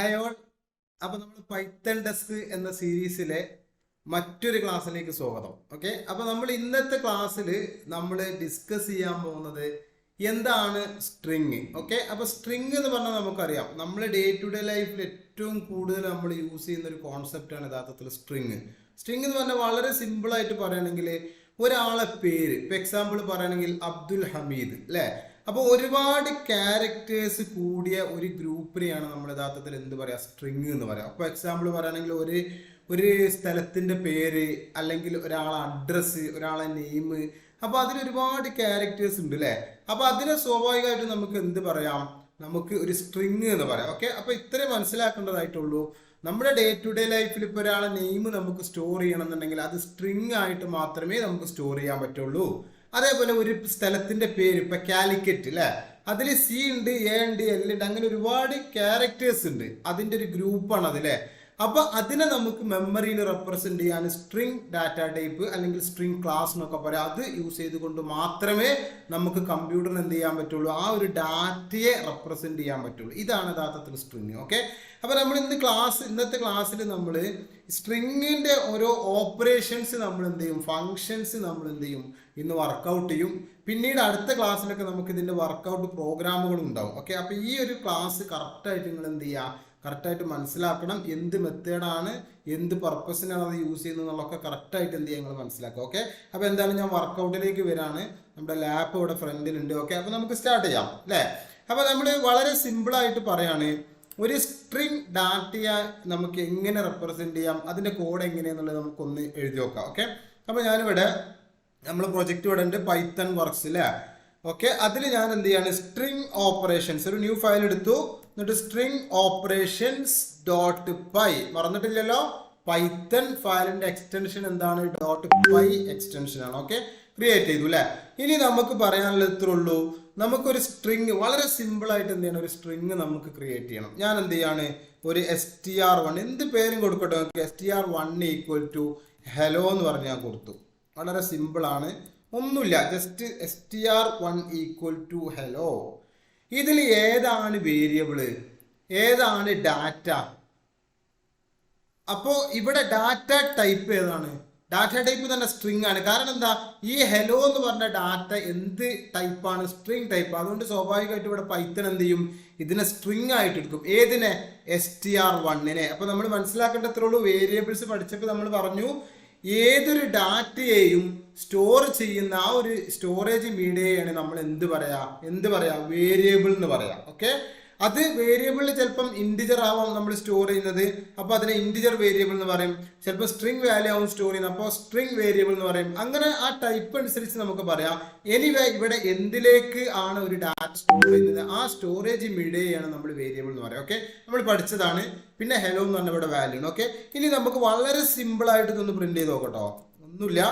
Hi all. അപ്പോൾ നമ്മൾ Python desk എന്ന സീരീസിലെ മറ്റൊരു ക്ലാസ്സിലേക്ക് സ്വാഗതം. ഓക്കെ, അപ്പോൾ നമ്മൾ ഇന്നത്തെ ക്ലാസ്സിൽ നമ്മൾ ഡിസ്കസ് ചെയ്യാൻ പോകുന്നത് എന്താണ് സ്ട്രിങ്. ഓക്കെ, അപ്പോൾ സ്ട്രിങ് എന്ന് പറഞ്ഞാൽ നമുക്കറിയാം, നമ്മൾ ഡേ ടു ഡേ ലൈഫിൽ ഏറ്റവും കൂടുതൽ നമ്മൾ യൂസ് ചെയ്യുന്ന ഒരു കോൺസെപ്റ്റാണ് യഥാർത്ഥത്തിൽ സ്ട്രിങ്. സ്ട്രിങ് എന്ന് പറഞ്ഞാൽ വളരെ സിമ്പിളായിട്ട് പറയുകയാണെങ്കിൽ ഒരാളെ പേര്, ഇപ്പോൾ എക്സാമ്പിൾ പറയുകയാണെങ്കിൽ അബ്ദുൽ ഹമീദ് അല്ലേ. അപ്പോൾ ഒരുപാട് ക്യാരക്ടേഴ്സ് കൂടിയ ഒരു ഗ്രൂപ്പിനെയാണ് നമ്മൾ യഥാർത്ഥത്തിൽ എന്ത് പറയുക, സ്ട്രിങ് എന്ന് പറയാം. അപ്പോൾ എക്സാമ്പിൾ പറയുകയാണെങ്കിൽ ഒരു സ്ഥലത്തിൻ്റെ പേര്, അല്ലെങ്കിൽ ഒരാളെ അഡ്രസ്സ്, ഒരാളെ നെയിം, അപ്പോൾ അതിൽ ഒരുപാട് ക്യാരക്ടേഴ്സ് ഉണ്ട് അല്ലേ. അപ്പോൾ അതിനെ സ്വാഭാവികമായിട്ടും നമുക്ക് എന്ത് പറയാം, നമുക്ക് ഒരു സ്ട്രിങ് എന്ന് പറയാം. ഓക്കെ, അപ്പോൾ ഇത്രയും മനസ്സിലാക്കേണ്ടതായിട്ടുള്ളൂ. നമ്മുടെ ഡേ ടു ഡേ ലൈഫിൽ ഇപ്പോൾ ഒരാളെ നെയിം നമുക്ക് സ്റ്റോർ ചെയ്യണമെന്നുണ്ടെങ്കിൽ അത് സ്ട്രിങ് ആയിട്ട് മാത്രമേ നമുക്ക് സ്റ്റോർ ചെയ്യാൻ പറ്റുള്ളൂ. അതേപോലെ ഒരു സ്ഥലത്തിന്റെ പേര്, ഇപ്പൊ കാലിക്കറ്റ് അല്ലെ, അതിൽ സി ഉണ്ട്, എ ഉണ്ട്, എൽ ഉണ്ട്, അങ്ങനെ ഒരുപാട് ക്യാരക്ടേഴ്സ് ഉണ്ട്. അതിന്റെ ഒരു ഗ്രൂപ്പാണ് അതിലെ. അപ്പൊ അതിനെ നമുക്ക് മെമ്മറിയിൽ റെപ്രസെന്റ് ചെയ്യാൻ സ്ട്രിങ് ഡാറ്റ ടൈപ്പ് അല്ലെങ്കിൽ സ്ട്രിങ് ക്ലാസ് എന്നൊക്കെ പറയാം. അത് യൂസ് ചെയ്തുകൊണ്ട് മാത്രമേ നമുക്ക് കമ്പ്യൂട്ടറിന് എന്ത് ചെയ്യാൻ പറ്റുള്ളൂ, ആ ഒരു ഡാറ്റയെ റെപ്രസെന്റ് ചെയ്യാൻ പറ്റുള്ളൂ. ഇതാണ് യഥാർത്ഥത്തിൽ സ്ട്രിങ്. ഓക്കെ, അപ്പൊ നമ്മൾ ഇന്നത്തെ ക്ലാസ്സിൽ നമ്മൾ സ്ട്രിങ്ങിന്റെ ഓരോ ഓപ്പറേഷൻസ് നമ്മൾ എന്ത് ചെയ്യും, ഫങ്ഷൻസ് നമ്മൾ എന്ത് ചെയ്യും, ഇന്ന് വർക്കൗട്ട് ചെയ്യും. പിന്നീട് അടുത്ത ക്ലാസ്സിലൊക്കെ നമുക്ക് ഇതിന്റെ വർക്കൗട്ട് പ്രോഗ്രാമുകളും ഉണ്ടാവും. ഓക്കെ, അപ്പൊ ഈ ഒരു ക്ലാസ് കറക്റ്റായിട്ട് നിങ്ങൾ എന്ത് ചെയ്യുക, കറക്റ്റായിട്ട് മനസ്സിലാക്കണം. എന്ത് മെത്തേഡാണ്, എന്ത് പർപ്പസിനാണ് അത് യൂസ് ചെയ്യുന്നത് എന്നുള്ളതൊക്കെ കറക്റ്റായിട്ട് എന്ത് ചെയ്യുക, നിങ്ങൾ മനസ്സിലാക്കുക. ഓക്കെ, അപ്പോൾ എന്തായാലും ഞാൻ വർക്കൗട്ടിലേക്ക് വരാണ്. നമ്മുടെ ലാപ്പ് ഇവിടെ ഫ്രണ്ടിലുണ്ട്. ഓക്കെ, അപ്പോൾ നമുക്ക് സ്റ്റാർട്ട് ചെയ്യാം അല്ലേ. അപ്പോൾ നമ്മൾ വളരെ സിമ്പിളായിട്ട് പറയാണ്, ഒരു സ്ട്രിങ് ഡാറ്റയെ നമുക്ക് എങ്ങനെ റെപ്രസെന്റ് ചെയ്യാം, അതിന്റെ കോഡ് എങ്ങനെയാണെന്നുള്ളത് നമുക്കൊന്ന് എഴുതി നോക്കാം. ഓക്കെ, അപ്പോൾ ഞാനിവിടെ നമ്മൾ പ്രൊജക്റ്റ് ഇവിടെ ഉണ്ട്, പൈത്തൺ വർക്ക്സ് അല്ലേ. ഓക്കെ, അതിൽ ഞാൻ എന്ത് ചെയ്യാണ്, സ്ട്രിങ് ഓപ്പറേഷൻസ് ഒരു ന്യൂ ഫയൽ എടുത്തു. എന്നിട്ട് സ്ട്രിങ് ഓപ്പറേഷൻസ് ഡോട്ട് പൈ, മറന്നിട്ടില്ലല്ലോ, പൈത്തൺ ഫയലിന്റെ എക്സ്റ്റൻഷൻ എന്താണ്, ഡോട്ട് പൈ എക്സ്റ്റൻഷൻ ആണ്. ഓക്കെ, ക്രിയേറ്റ് ചെയ്തു അല്ലേ. ഇനി നമുക്ക് പറയാനുള്ളത് ഇത്രേ ഉള്ളൂ, നമുക്കൊരു സ്ട്രിങ് വളരെ സിമ്പിൾ ആയിട്ട് എന്ത് ചെയ്യണം, ഒരു സ്ട്രിങ് നമുക്ക് ക്രിയേറ്റ് ചെയ്യണം. ഞാൻ എന്ത് ചെയ്യാണ്, ഒരു str1 എന്ത് പേരും കൊടുക്കട്ടെ, നമുക്ക് str1 ഈക്വൽ ടു ഹലോ എന്ന് പറഞ്ഞ് ഞാൻ കൊടുത്തു. വളരെ സിമ്പിൾ ആണ്, ഒന്നുമില്ല, just str1 equal to hello. ഇതിൽ ഏതാണ് വേരിയബിള്, ഏതാണ് ഡാറ്റ? അപ്പോൾ ഇവിടെ ഡാറ്റ ടൈപ്പ് ഏതാണ്, ഡാറ്റ ടൈപ്പ് തന്നെ സ്ട്രിങ് ആണ്. കാരണം എന്താ, ഈ ഹലോ എന്ന് പറഞ്ഞ ഡാറ്റ എന്ത് ടൈപ്പാണ്, സ്ട്രിങ് ടൈപ്പ്. അതുകൊണ്ട് സ്വാഭാവികമായിട്ട് ഇവിടെ പൈത്തൺ എന്ത് ചെയ്യും, ഇതിനെ സ്ട്രിങ് ആയിട്ട് എടുക്കും. ഏതിനെ, str1നെ. അപ്പൊ നമ്മൾ മനസ്സിലാക്കേണ്ടത്രേ ഉള്ളൂ, വേരിയബിൾസ് പഠിച്ചപ്പോൾ നമ്മൾ പറഞ്ഞു, ഏതൊരു ഡാറ്റയെയും സ്റ്റോർ ചെയ്യുന്ന ആ ഒരു സ്റ്റോറേജ് മീഡിയയാണ് നമ്മൾ എന്ത് പറയാ, വേരിയബിൾ എന്ന് പറയാം. ഓക്കെ, അത് വേരിയബിളിൽ ചിലപ്പം ഇൻറ്റിജർ ആവാം നമ്മൾ സ്റ്റോർ ചെയ്യുന്നത്, അപ്പോൾ അതിനെ ഇൻറ്റിജർ വേരിയബിൾ എന്ന് പറയും. ചിലപ്പോൾ സ്ട്രിങ് വാല്യൂ ആവും സ്റ്റോർ ചെയ്യുന്നത്, അപ്പോൾ സ്ട്രിങ് വേരിയബിൾ എന്ന് പറയും. അങ്ങനെ ആ ടൈപ്പ് അനുസരിച്ച് നമുക്ക് പറയാം. എനിവേ ഇവിടെ എന്തിലേക്ക് ആണ് ഒരു ഡാറ്റ സ്റ്റോർ ചെയ്യുന്നത്, ആ സ്റ്റോറേജ് മീഡിയയാണ് നമ്മൾ വേരിയബിൾ എന്ന് പറയാം. ഓക്കെ, നമ്മൾ പഠിച്ചതാണ്. പിന്നെ ഹലോ എന്ന് പറഞ്ഞ ഇവിടെ വാല്യൂ. ഓക്കെ, ഇനി നമുക്ക് വളരെ സിമ്പിൾ ആയിട്ട് ഇതൊന്ന് പ്രിന്റ് ചെയ്ത് നോക്കട്ടോ. ഒന്നുമില്ല,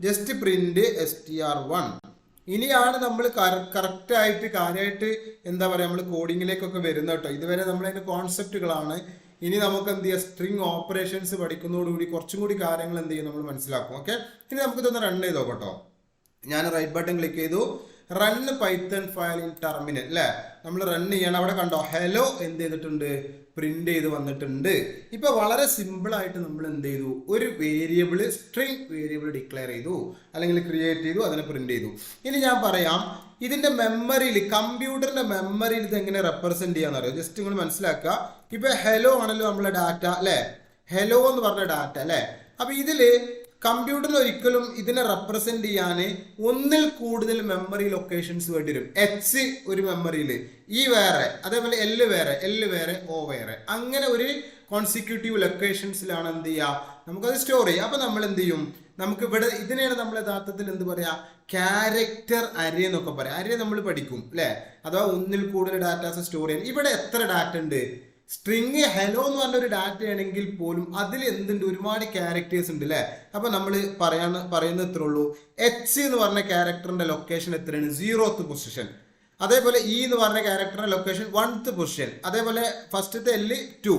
ജസ്റ്റ് പ്രിന്റ് str1. ഇനിയാണ് നമ്മൾ കറക്റ്റായിട്ട് കാര്യമായിട്ട് എന്താ പറയുക, നമ്മൾ കോഡിങ്ങിലേക്കൊക്കെ വരുന്ന കേട്ടോ. ഇതുവരെ നമ്മളതിൻ്റെ കോൺസെപ്റ്റുകളാണ്. ഇനി നമുക്ക് എന്ത് ചെയ്യുക, സ്ട്രിങ് ഓപ്പറേഷൻസ് പഠിക്കുന്നതോടുകൂടി കുറച്ചും കൂടി കാര്യങ്ങൾ എന്ത് ചെയ്യും, നമ്മൾ മനസ്സിലാക്കും. ഓക്കെ, ഇനി നമുക്കിതൊന്ന് റൺ ചെയ്ത് നോക്കട്ടോ. ഞാൻ റൈറ്റ് ബട്ടൺ ക്ലിക്ക് ചെയ്തു, run Python file in terminal അല്ലേ. നമ്മൾ റൺ ചെയ്യണം. അവിടെ കണ്ടോ, ഹലോ എന്ത് ചെയ്തിട്ടുണ്ട്, പ്രിന്റ് ചെയ്ത് വന്നിട്ടുണ്ട്. ഇപ്പൊ വളരെ സിമ്പിൾ ആയിട്ട് നമ്മൾ എന്ത് ചെയ്തു, ഒരു വേരിയബിൾ, സ്ട്രിങ് വേരിയബിൾ ഡിക്ലെയർ ചെയ്തു, അല്ലെങ്കിൽ ക്രിയേറ്റ് ചെയ്തു, അതിനെ പ്രിന്റ് ചെയ്തു. ഇനി ഞാൻ പറയാം, ഇതിന്റെ മെമ്മറിയിൽ, കമ്പ്യൂട്ടറിന്റെ മെമ്മറിയിൽ ഇത് എങ്ങനെ റെപ്രസെന്റ് ചെയ്യാന്ന് അറിയാം. ജസ്റ്റ് നിങ്ങൾ മനസ്സിലാക്കുക. ഇപ്പൊ ഹലോ ആണല്ലോ നമ്മളെ ഡാറ്റ അല്ലെ, ഹലോ എന്ന് പറഞ്ഞ ഡാറ്റ അല്ലെ. അപ്പൊ ഇതില് കമ്പ്യൂട്ടറിൽ ഒരിക്കലും ഇതിനെ റെപ്രസെന്റ് ചെയ്യാൻ ഒന്നിൽ കൂടുതൽ മെമ്മറി ലൊക്കേഷൻസ് വേണ്ടി വരും. എച്ച് ഒരു മെമ്മറിയിൽ, ഇ വേറെ, അതേപോലെ എല് വേറെ, ഓ വേറെ, അങ്ങനെ ഒരു കോൺസിക്യൂട്ടീവ് ലൊക്കേഷൻസിലാണ് എന്ത് ചെയ്യുക, നമുക്കത് സ്റ്റോർ ചെയ്യുക. അപ്പൊ നമ്മൾ എന്ത് ചെയ്യും, നമുക്ക് ഇവിടെ ഇതിനെയാണ് നമ്മൾ യഥാർത്ഥത്തിൽ എന്ത് പറയാ, ക്യാരക്ടർ അരേ എന്നൊക്കെ പറയാം. അരേ നമ്മൾ പഠിക്കും അല്ലെ, അഥവാ ഒന്നിൽ കൂടുതൽ ഡാറ്റാസ് സ്റ്റോർ ചെയ്യാൻ. ഇവിടെ എത്ര ഡാറ്റ ഉണ്ട്, സ്ട്രിങ് ഹലോ എന്ന് പറഞ്ഞ ഒരു ഡാറ്റ ആണെങ്കിൽ പോലും അതിൽ എന്തുണ്ട്, ഒരുപാട് ക്യാരക്ടേഴ്സ് ഉണ്ട് അല്ലേ. അപ്പൊ നമ്മൾ പറയുന്നത് ഇത്രേ ഉള്ളൂ, എച്ച് എന്ന് പറഞ്ഞ ക്യാരക്ടറിന്റെ ലൊക്കേഷൻ എത്രയാണ്, 0th പൊസിഷൻ. അതേപോലെ ഇ എന്ന് പറഞ്ഞ ക്യാരക്ടറിന്റെ ലൊക്കേഷൻ 1th പൊസിഷൻ. അതേപോലെ ഫസ്റ്റത്തെ എല് 2,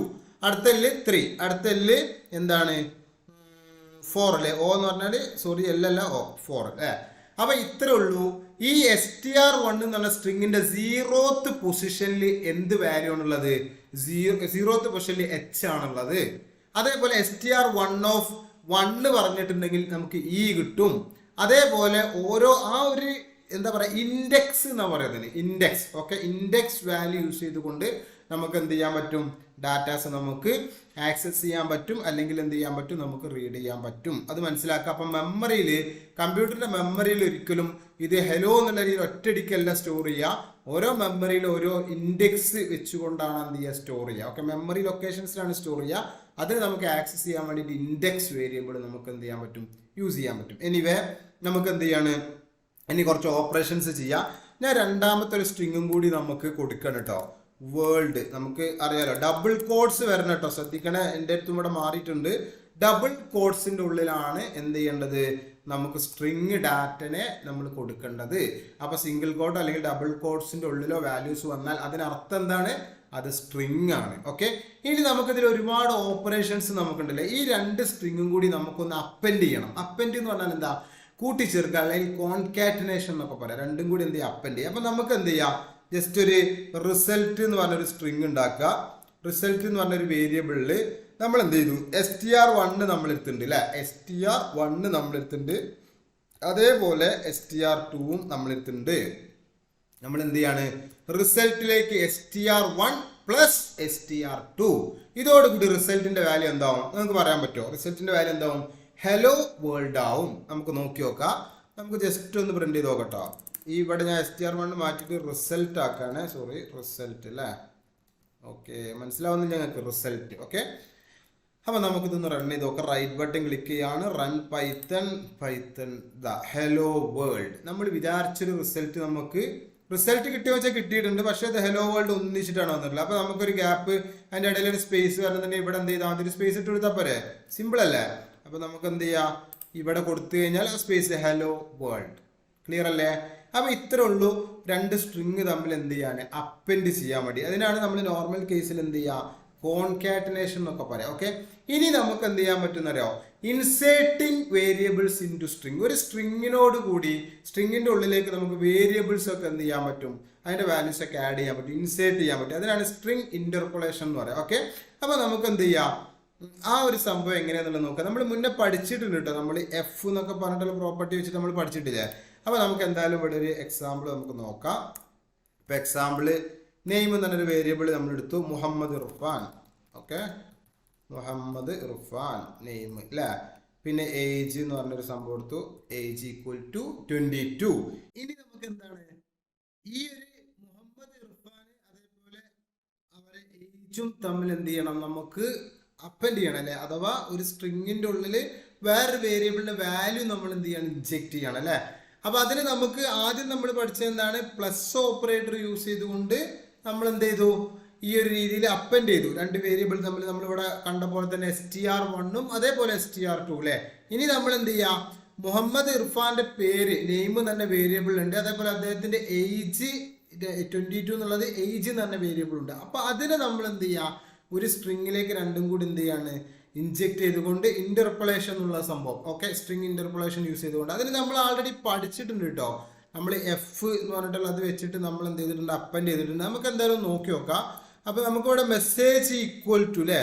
അടുത്ത എല് 3, അടുത്ത എല് എന്താണ് 4 അല്ലേ. ഓ എന്ന് പറഞ്ഞാൽ സോറി, എല്ലല്ല, ഓ 4 അല്ലേ. അപ്പൊ ഇത്രേ ഉള്ളൂ. ഈ str1 എന്നുള്ള സ്ട്രിങ്ങിന്റെ 0th പൊസിഷനിൽ എന്ത് വാല്യൂ ആണുള്ളത്? 0th പൊസിഷനിൽ h ആണുള്ളത്. അതേപോലെ str1 പറഞ്ഞിട്ടുണ്ടെങ്കിൽ നമുക്ക് e കിട്ടും. അതേപോലെ ഓരോ ആ ഒരു എന്താ പറയുക ഇൻഡെക്സ് എന്നാ പറയുന്നത്, index. Okay, index value use ചെയ്തുകൊണ്ട് നമുക്ക് എന്ത് ചെയ്യാൻ പറ്റും? ഡാറ്റാസ് നമുക്ക് ആക്സസ് ചെയ്യാൻ പറ്റും, അല്ലെങ്കിൽ എന്ത് ചെയ്യാൻ പറ്റും? നമുക്ക് റീഡ് ചെയ്യാൻ പറ്റും. അത് മനസ്സിലാക്കുക. അപ്പം മെമ്മറിയിൽ, കമ്പ്യൂട്ടറിന്റെ മെമ്മറിയിൽ ഒരിക്കലും ഇത് ഹലോ എന്നുള്ള രീതിയിൽ ഒറ്റയടിക്കല്ല സ്റ്റോർ ചെയ്യുക. ഓരോ മെമ്മറിയിൽ ഓരോ ഇൻഡെക്സ് വെച്ചുകൊണ്ടാണ് എന്ത് ചെയ്യുക? സ്റ്റോർ ചെയ്യുക. ഓക്കെ, മെമ്മറി ലൊക്കേഷൻസിലാണ് സ്റ്റോർ ചെയ്യുക. അതിന് നമുക്ക് ആക്സസ് ചെയ്യാൻ വേണ്ടിയിട്ട് ഇൻഡെക്സ് വേരിയബിൾ നമുക്ക് എന്ത് ചെയ്യാൻ പറ്റും? യൂസ് ചെയ്യാൻ പറ്റും. എനിവേ നമുക്ക് എന്ത് ചെയ്യാണ്? ഇനി കുറച്ച് ഓപ്പറേഷൻസ് ചെയ്യാം. ഞാൻ രണ്ടാമത്തെ ഒരു സ്ട്രിങ്ങും കൂടി നമുക്ക് കൊടുക്കണം കേട്ടോ. വേൾഡ് നമുക്ക് അറിയാലോ, ഡബിൾ കോഡ്സ് വരണം കേട്ടോ, ശ്രദ്ധിക്കണേ. എൻ്റെ അടുത്തും ഇവിടെ മാറിയിട്ടുണ്ട്. ഡബിൾ കോഡ്സിന്റെ ഉള്ളിലാണ് എന്ത് ചെയ്യേണ്ടത്? നമുക്ക് സ്ട്രിങ് ഡാറ്റനെ നമ്മൾ കൊടുക്കേണ്ടത്. അപ്പൊ സിംഗിൾ കോഡ് അല്ലെങ്കിൽ ഡബിൾ കോഡ്സിന്റെ ഉള്ളിലോ വാല്യൂസ് വന്നാൽ അതിനർത്ഥം എന്താണ്? അത് സ്ട്രിങ് ആണ്. ഓക്കെ, ഇനി നമുക്കിതിൽ ഒരുപാട് ഓപ്പറേഷൻസ് നമുക്കുണ്ടല്ലേ. ഈ രണ്ട് സ്ട്രിങ്ങും കൂടി നമുക്കൊന്ന് അപ്പൻഡ് ചെയ്യണം. അപ്പൻഡ് എന്ന് പറഞ്ഞാൽ എന്താ? കൂട്ടിച്ചേർക്കുക, അല്ലെങ്കിൽ കോൺകാറ്റിനേഷൻ എന്നൊക്കെ പറയാം. രണ്ടും കൂടി എന്ത് ചെയ്യുക? അപ്പൻഡ് ചെയ്യുക. അപ്പൊ നമുക്ക് എന്ത് ചെയ്യാം? ജസ്റ്റ് ഒരു റിസൾട്ട് എന്ന് പറഞ്ഞൊരു സ്ട്രിങ് ഉണ്ടാക്കുക. റിസൾട്ട് എന്ന് പറഞ്ഞൊരു വേരിയബിളിൽ നമ്മൾ എന്ത് ചെയ്തു? str1 നമ്മൾ എടുത്തിട്ടുണ്ട് അല്ലെ, str1 നമ്മൾ എടുത്തിട്ടുണ്ട്. അതേപോലെ str2 നമ്മൾ എടുത്തിട്ടുണ്ട്. നമ്മൾ എന്ത് ചെയ്യാണ്? റിസൾട്ടിലേക്ക് str1 പ്ലസ് str2, ഇതോടുകൂടി റിസൾട്ടിന്റെ വാല്യൂ എന്താവും? നമുക്ക് പറയാൻ പറ്റുമോ? റിസൾട്ടിന്റെ വാല്യൂ എന്താവും? ഹലോ വേൾഡ് ആവും. നമുക്ക് നോക്കി നോക്കാം. നമുക്ക് ജസ്റ്റ് ഒന്ന് പ്രിന്റ് ചെയ്ത് നോക്കട്ടോ. ഈ ഇവിടെ ഞാൻ str1 മാറ്റിയിട്ട് റിസൾട്ട് ആക്കാണ്. സോറി, റിസൾട്ട് അല്ലേ. ഓക്കെ, മനസ്സിലാവുന്നില്ല ഞങ്ങൾക്ക്? റിസൾട്ട്. ഓക്കെ, അപ്പൊ നമുക്കിതൊന്ന് റൺ ചെയ്ത് നോക്കാം. റൈറ്റ് ബട്ടൺ ക്ലിക്ക് ചെയ്യാണ്. Run Python hello world. നമ്മൾ വിചാരിച്ചൊരു റിസൾട്ട് നമുക്ക് റിസൾട്ട് കിട്ടിയോ വെച്ചാൽ കിട്ടിയിട്ടുണ്ട്. പക്ഷേ അത് ഹലോ വേൾഡ് ഒന്നിച്ചിട്ടാണ് വന്നിട്ടുള്ളത്. അപ്പൊ നമുക്കൊരു ഗ്യാപ്പ്, അതിന്റെ ഇടയിൽ ഒരു സ്പേസ് വരണമെന്നുണ്ടെങ്കിൽ ഇവിടെ എന്ത് ചെയ്താൽ മതി? ഒരു സ്പേസ് ഇട്ട് കൊടുത്താൽ പോരെ? സിമ്പിൾ അല്ലേ? അപ്പൊ നമുക്ക് എന്ത് ചെയ്യാം? ഇവിടെ കൊടുത്തു കഴിഞ്ഞാൽ ആ സ്പേസ് ഹലോ വേൾഡ്. ക്ലിയർ അല്ലേ? അപ്പൊ ഇത്രേ ഉള്ളൂ. രണ്ട് സ്ട്രിങ് തമ്മിൽ എന്ത് ചെയ്യാൻ? അപ്പൻഡ് ചെയ്യാൻ വേണ്ടി. അതിനാണ് നമ്മൾ നോർമൽ കേസിൽ എന്ത് ചെയ്യുക? കോൺകാറ്റിനേഷൻ എന്നൊക്കെ പറയാം. ഓക്കെ, ഇനി നമുക്ക് എന്ത് ചെയ്യാൻ പറ്റുന്ന അറിയോ? Inserting variables into string. ഒരു സ്ട്രിങ്ങിനോട് കൂടി സ്ട്രിങ്ങിന്റെ ഉള്ളിലേക്ക് നമുക്ക് വേരിയബിൾസ് ഒക്കെ എന്ത് ചെയ്യാൻ പറ്റും? അതിന്റെ വാല്യൂസ് ഒക്കെ ആഡ് ചെയ്യാൻ പറ്റും, ഇൻസേർട്ട് ചെയ്യാൻ പറ്റും. അതിനാണ് സ്ട്രിങ് ഇന്റർപോളേഷൻ എന്ന് പറയാം. ഓക്കെ, അപ്പൊ നമുക്ക് എന്ത് ചെയ്യാം? ആ ഒരു സംഭവം എങ്ങനെയാണെന്നുള്ളത് നോക്കാം. നമ്മൾ മുന്നേ പഠിച്ചിട്ടുണ്ട് കേട്ടോ. നമ്മൾ എഫ് എന്നൊക്കെ പറഞ്ഞിട്ടുള്ള പ്രോപ്പർട്ടി വെച്ചിട്ട് നമ്മൾ പഠിച്ചിട്ടില്ലേ? അപ്പൊ നമുക്ക് എന്തായാലും ഇവിടെ ഒരു എക്സാമ്പിൾ നമുക്ക് നോക്കാം. ഇപ്പൊ എക്സാമ്പിള് നെയിം എന്നൊരു വേരിയബിൾ നമ്മൾ എടുത്തു, മുഹമ്മദ് ഇർഫാൻ. ഓക്കെ, മുഹമ്മദ് ഇർഫാൻ നെയിം അല്ലേ. പിന്നെ ഏജ് എന്ന് പറഞ്ഞൊരു സംഭവം എടുത്തു, ഏജ് ഈക്വൽ ടു 22. ഇനി നമുക്ക് എന്താണ്? ഈ ഒരു മുഹമ്മദ് ഇർഫാൻ അതേപോലെ അവരെ ഏജും തമ്മിൽ എന്ത് ചെയ്യണം? നമുക്ക് അപ്പൻഡ് ചെയ്യണം അല്ലെ. അഥവാ ഒരു സ്ട്രിങ്ങിന്റെ ഉള്ളിൽ വേറൊരു വേരിയബിളിന്റെ വാല്യൂ നമ്മൾ എന്ത് ചെയ്യണം? ഇൻജെക്ട് ചെയ്യണം അല്ലെ. അപ്പൊ അതിന് നമുക്ക് ആദ്യം നമ്മൾ പഠിച്ചത് എന്താണ്? പ്ലസ് ഓപ്പറേറ്റർ യൂസ് ചെയ്തുകൊണ്ട് നമ്മൾ എന്ത് ചെയ്തു? ഈ ഒരു രീതിയിൽ അപ്പൻഡ് ചെയ്തു. രണ്ട് വേരിയബിൾ തമ്മിൽ നമ്മളിവിടെ കണ്ട പോലെ തന്നെ str1 അതേപോലെ str2 അല്ലെ. ഇനി നമ്മൾ എന്ത് ചെയ്യാം? മുഹമ്മദ് ഇർഫാന്റെ പേര് നെയിം തന്നെ വേരിയബിൾ ഉണ്ട്. അതേപോലെ അദ്ദേഹത്തിന്റെ ഏജ് 22 എന്നുള്ളത് ഏജ് തന്നെ വേരിയബിൾ ഉണ്ട്. അപ്പൊ അതിനെ നമ്മൾ എന്ത് ചെയ്യാം? ഒരു സ്ട്രിങ്ങിലേക്ക് രണ്ടും കൂടി എന്ത് ചെയ്യാണ്? ഇൻജെക്ട് ചെയ്തുകൊണ്ട് ഇന്റർപോളേഷൻ എന്നുള്ള സംഭവം. ഓക്കെ, സ്ട്രിങ് ഇന്റർപോളേഷൻ യൂസ് ചെയ്തുകൊണ്ട്. അതിന് നമ്മൾ ആൾറെഡി പഠിച്ചിട്ടുണ്ട് കേട്ടോ. നമ്മൾ എഫ് എന്ന് പറഞ്ഞിട്ടുള്ള അത് വെച്ചിട്ട് നമ്മൾ എന്ത് ചെയ്തിട്ടുണ്ട്? അപ്പൻഡ് ചെയ്തിട്ടുണ്ട്. നമുക്ക് എന്തായാലും നോക്കി നോക്കാം. അപ്പൊ നമുക്കിവിടെ മെസ്സേജ് ഈക്വൽ ടു അല്ലെ,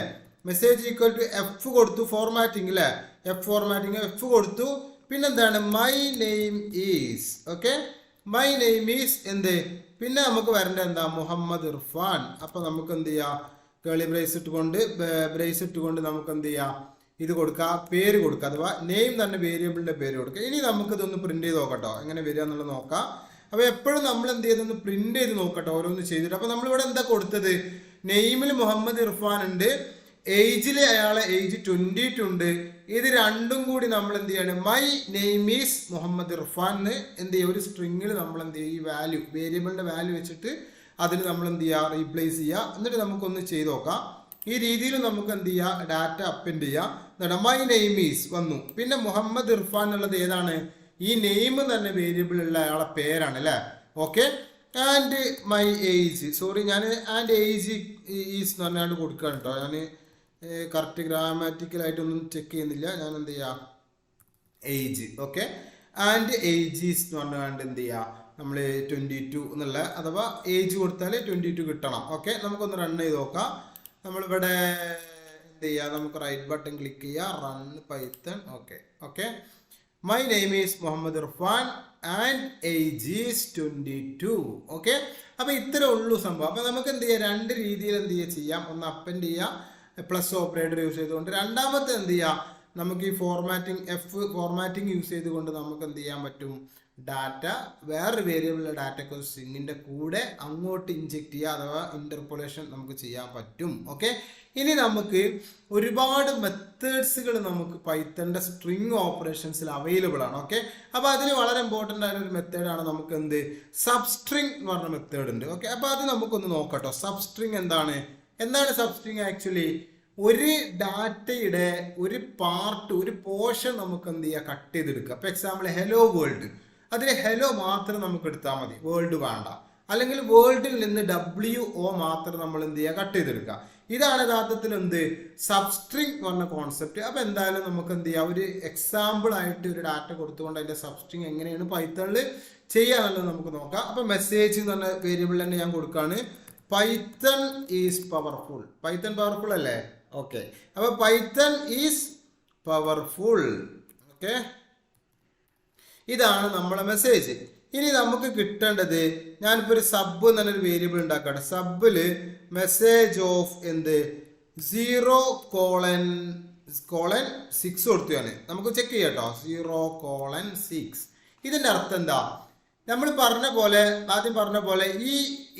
മെസ്സേജ് ഈക്വൽ ടു എഫ് കൊടുത്തു, ഫോർമാറ്റിംഗ് അല്ലെ, എഫ് ഫോർമാറ്റിംഗ് എഫ് കൊടുത്തു. പിന്നെന്താണ്? My name is. Okay, my name is എന്ത്? പിന്നെ നമുക്ക് വരേണ്ട എന്താ? മുഹമ്മദ് ഇർഫാൻ. അപ്പൊ നമുക്ക് എന്ത് ചെയ്യാം? കേളി ബ്രേസ് ഇട്ടുകൊണ്ട് നമുക്ക് എന്ത് ചെയ്യാം? ഇത് കൊടുക്കുക, പേര് കൊടുക്കുക, അഥവാ നെയിം തന്നെ വേരിയബിളിന്റെ പേര് കൊടുക്കുക. ഇനി നമുക്ക് ഇതൊന്ന് പ്രിന്റ് ചെയ്ത് നോക്കട്ടോ, എങ്ങനെ വരിക എന്നുള്ളത് നോക്കാം. അപ്പൊ എപ്പോഴും നമ്മൾ എന്ത് ചെയ്തൊന്ന് പ്രിന്റ് ചെയ്ത് നോക്കട്ടെ, ഓരോന്ന് ചെയ്തിട്ട്. അപ്പൊ നമ്മളിവിടെ എന്താ കൊടുത്തത്? നെയിമിൽ മുഹമ്മദ് ഇർഫാൻ ഉണ്ട്, ഏജില് അയാളെ ഏജ് 22 ഉണ്ട്. ഇത് രണ്ടും കൂടി നമ്മൾ എന്ത് ചെയ്യാണ്? My name is Muhammad Irfan എന്ന് എന്ത് ചെയ്യുക? ഒരു സ്ട്രിങ്ങിൽ നമ്മൾ എന്ത് ചെയ്യുക? ഈ വാല്യൂ വേരിയബിളിന്റെ വാല്യൂ വെച്ചിട്ട് അതിന് നമ്മൾ എന്ത് ചെയ്യുക? റീപ്ലേസ് ചെയ്യുക. എന്നിട്ട് നമുക്കൊന്ന് ചെയ്ത് നോക്കാം. ഈ രീതിയിൽ നമുക്ക് എന്ത് ചെയ്യാം? ഡാറ്റ അപ്പൻഡ് ചെയ്യാം. മൈ നെയിം ഈസ് വന്നു. പിന്നെ മുഹമ്മദ് ഇർഫാൻ എന്നുള്ളത് ഏതാണ്? ഈ നെയിം തന്നെ വേരിയബിൾ ഉള്ള അയാളെ പേരാണ് അല്ലെ. Okay, and my age, sorry ഞാൻ ആൻഡ് ഏജ് ഈസ് എന്ന് പറഞ്ഞാൽ കൊടുക്കുകയാണ് കേട്ടോ. ഞാൻ കറക്റ്റ് ഗ്രാമാറ്റിക്കലായിട്ടൊന്നും ചെക്ക് ചെയ്യുന്നില്ല. ഞാൻ എന്ത് ചെയ്യാം? Age. Okay, and age is എന്ന് പറഞ്ഞുകൊണ്ട് എന്ത് ചെയ്യുക, നമ്മൾ 22 എന്നുള്ള അഥവാ ഏജ് കൊടുത്താൽ 22 കിട്ടണം. ഓക്കെ, നമുക്കൊന്ന് റൺ ചെയ്ത് നോക്കാം. നമ്മളിവിടെ എന്ത് ചെയ്യുക, നമുക്ക് റൈറ്റ് ബട്ടൺ ക്ലിക്ക് ചെയ്യുക, run Python. Okay okay, my name is Muhammad Irfan and age is 22. Okay, അപ്പോൾ ഇത്രേ ഉള്ളൂ സംഭവം. അപ്പോൾ നമുക്ക് എന്ത് ചെയ്യാം, രണ്ട് രീതിയിൽ എന്ത് ചെയ്യുക ചെയ്യാം. ഒന്ന് അപ്പൻഡ് ചെയ്യുക പ്ലസ് ഓപ്പറേറ്റർ യൂസ് ചെയ്തുകൊണ്ട്, രണ്ടാമത്തെ എന്ത് ചെയ്യുക, നമുക്ക് ഈ ഫോർമാറ്റിംഗ് യൂസ് ചെയ്തുകൊണ്ട് നമുക്ക് എന്ത് ചെയ്യാൻ പറ്റും, ഡാറ്റ വേറൊരു വേരിയബിളിലെ ഡാറ്റയ്ക്ക് ഒരു സ്ട്രിങ്ങിൻ്റെ കൂടെ അങ്ങോട്ട് ഇൻജെക്ട് ചെയ്യുക അഥവാ ഇൻ്റർപോളേഷൻ നമുക്ക് ചെയ്യാൻ പറ്റും. ഓക്കെ, ഇനി നമുക്ക് ഒരുപാട് മെത്തേഡ്സുകൾ നമുക്ക് പൈത്തണിൻ്റെ സ്ട്രിങ് ഓപ്പറേഷൻസിൽ അവൈലബിൾ ആണ്. ഓക്കെ, അപ്പോൾ അതിൽ വളരെ ഇമ്പോർട്ടൻ്റ് ആയ ഒരു മെത്തേഡാണ് നമുക്ക് എന്ത് സബ്സ്ട്രിങ് എന്ന് പറഞ്ഞ മെത്തേഡ് ഉണ്ട്. ഓക്കെ, അപ്പോൾ അത് നമുക്കൊന്ന് നോക്കട്ടോ. സബ്സ്ട്രിങ് എന്താണ് സബ്സ്ട്രിങ്? ആക്ച്വലി ഒരു ഡാറ്റയുടെ ഒരു പാർട്ട്, ഒരു പോർഷൻ നമുക്ക് എന്ത് ചെയ്യുക, കട്ട് ചെയ്തെടുക്കുക. ഇപ്പോൾ എക്സാമ്പിൾ ഹെലോ വേൾഡ്, അതിൽ ഹെലോ മാത്രം നമുക്ക് എടുത്താൽ മതി, വേൾഡ് വേണ്ട. അല്ലെങ്കിൽ വേൾഡിൽ നിന്ന് WO മാത്രം നമ്മൾ എന്ത് ചെയ്യുക, കട്ട് ചെയ്തെടുക്കുക. ഇതാണ് യഥാർത്ഥത്തിൽ എന്ത് സബ്സ്ട്രിങ് എന്ന് പറഞ്ഞ കോൺസെപ്റ്റ്. അപ്പോൾ എന്തായാലും നമുക്ക് എന്ത് ചെയ്യാം, ഒരു എക്സാമ്പിൾ ആയിട്ട് ഒരു ഡാറ്റ കൊടുത്തുകൊണ്ട് അതിൻ്റെ സബ്സ്ട്രിങ് എങ്ങനെയാണ് പൈത്തണിൽ ചെയ്യാന്നുള്ളത് നമുക്ക് നോക്കാം. അപ്പോൾ മെസ്സേജ് എന്ന് പറഞ്ഞ വേരിയബിൾ തന്നെ ഞാൻ കൊടുക്കുകയാണ്. Python is powerful. Python powerful അല്ലേ? ഓക്കെ, അപ്പോൾ പൈത്തൺ ഈസ് പവർഫുൾ. ഓക്കെ, ഇതാണ് നമ്മളെ മെസ്സേജ്. ഇനി നമുക്ക് കിട്ടേണ്ടത്, ഞാനിപ്പോൾ ഒരു സബ് എന്നൊരു വേരിയബിൾ ഉണ്ടാക്കട്ടെ. സബില് മെസ്സേജ് ഓഫ് എന്ത് 0:6 കൊടുത്തു. ഞാൻ നമുക്ക് ചെക്ക് ചെയ്യാം കേട്ടോ. 0:6 ഇതിൻ്റെ അർത്ഥം എന്താ? നമ്മൾ ആദ്യം പറഞ്ഞ പോലെ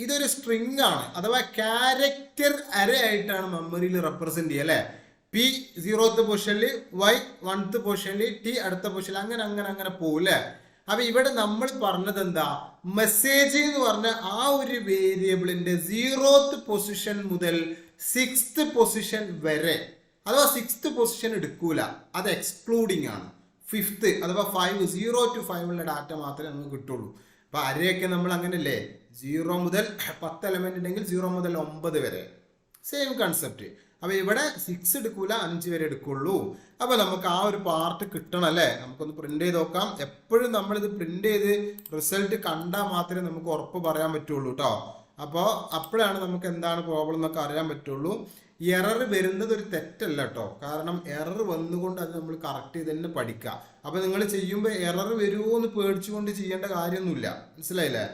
ഇതൊരു സ്ട്രിങ് ആണ്, അഥവാ ക്യാരക്ടർ അറേ ആയിട്ടാണ് മെമ്മറിയിൽ റെപ്രസെന്റ് ചെയ്യുക അല്ലേ. P 0th പൊസിഷനിൽ, Y 1th പൊസിഷനിൽ, T അടുത്ത പൊസിഷനിൽ, അങ്ങനെ അങ്ങനെ അങ്ങനെ പോകില്ലേ. അപ്പൊ ഇവിടെ നമ്മൾ പറഞ്ഞത് എന്താ, മെസ്സേജ് എന്ന് പറഞ്ഞ ആ ഒരു വേരിയബിളിന്റെ 0th പൊസിഷൻ മുതൽ 6th പൊസിഷൻ വരെ, അഥവാ 6th പൊസിഷൻ എടുക്കൂല, അത് എക്സ്ക്ലൂഡിങ് ആണ്. 5th അഥവാ 0 to 5 ഉള്ള ഡാറ്റ മാത്രമേ നമുക്ക് കിട്ടുള്ളൂ. അപ്പൊ അരയൊക്കെ നമ്മൾ അങ്ങനെയല്ലേ, 0 മുതൽ 10 എലമെന്റ് ഉണ്ടെങ്കിൽ 0 മുതൽ 9 വരെ, സെയിം കൺസെപ്റ്റ്. അപ്പൊ ഇവിടെ 6 എടുക്കൂല, 5 വരെ എടുക്കുള്ളൂ. അപ്പൊ നമുക്ക് ആ ഒരു പാർട്ട് കിട്ടണം അല്ലേ. നമുക്കൊന്ന് പ്രിന്റ് ചെയ്ത് നോക്കാം. എപ്പോഴും നമ്മളിത് പ്രിന്റ് ചെയ്ത് റിസൾട്ട് കണ്ടാൽ മാത്രമേ നമുക്ക് ഉറപ്പ് പറയാൻ പറ്റുള്ളൂ കേട്ടോ. അപ്പോൾ അപ്പോഴാണ് നമുക്ക് എന്താണ് പ്രോബ്ലം എന്നൊക്കെ അറിയാൻ പറ്റുള്ളൂ. എറർ വരുന്നത് ഒരു തെറ്റല്ല കേട്ടോ, കാരണം എറർ വന്നുകൊണ്ട് അത് നമ്മൾ കറക്റ്റ് ചെയ്ത് തന്നെ പഠിക്കുക. അപ്പൊ നിങ്ങൾ ചെയ്യുമ്പോൾ എറർ വരുമോ എന്ന് പേടിച്ചുകൊണ്ട് ചെയ്യേണ്ട കാര്യമൊന്നുമില്ല, മനസ്സിലായില്ലേ.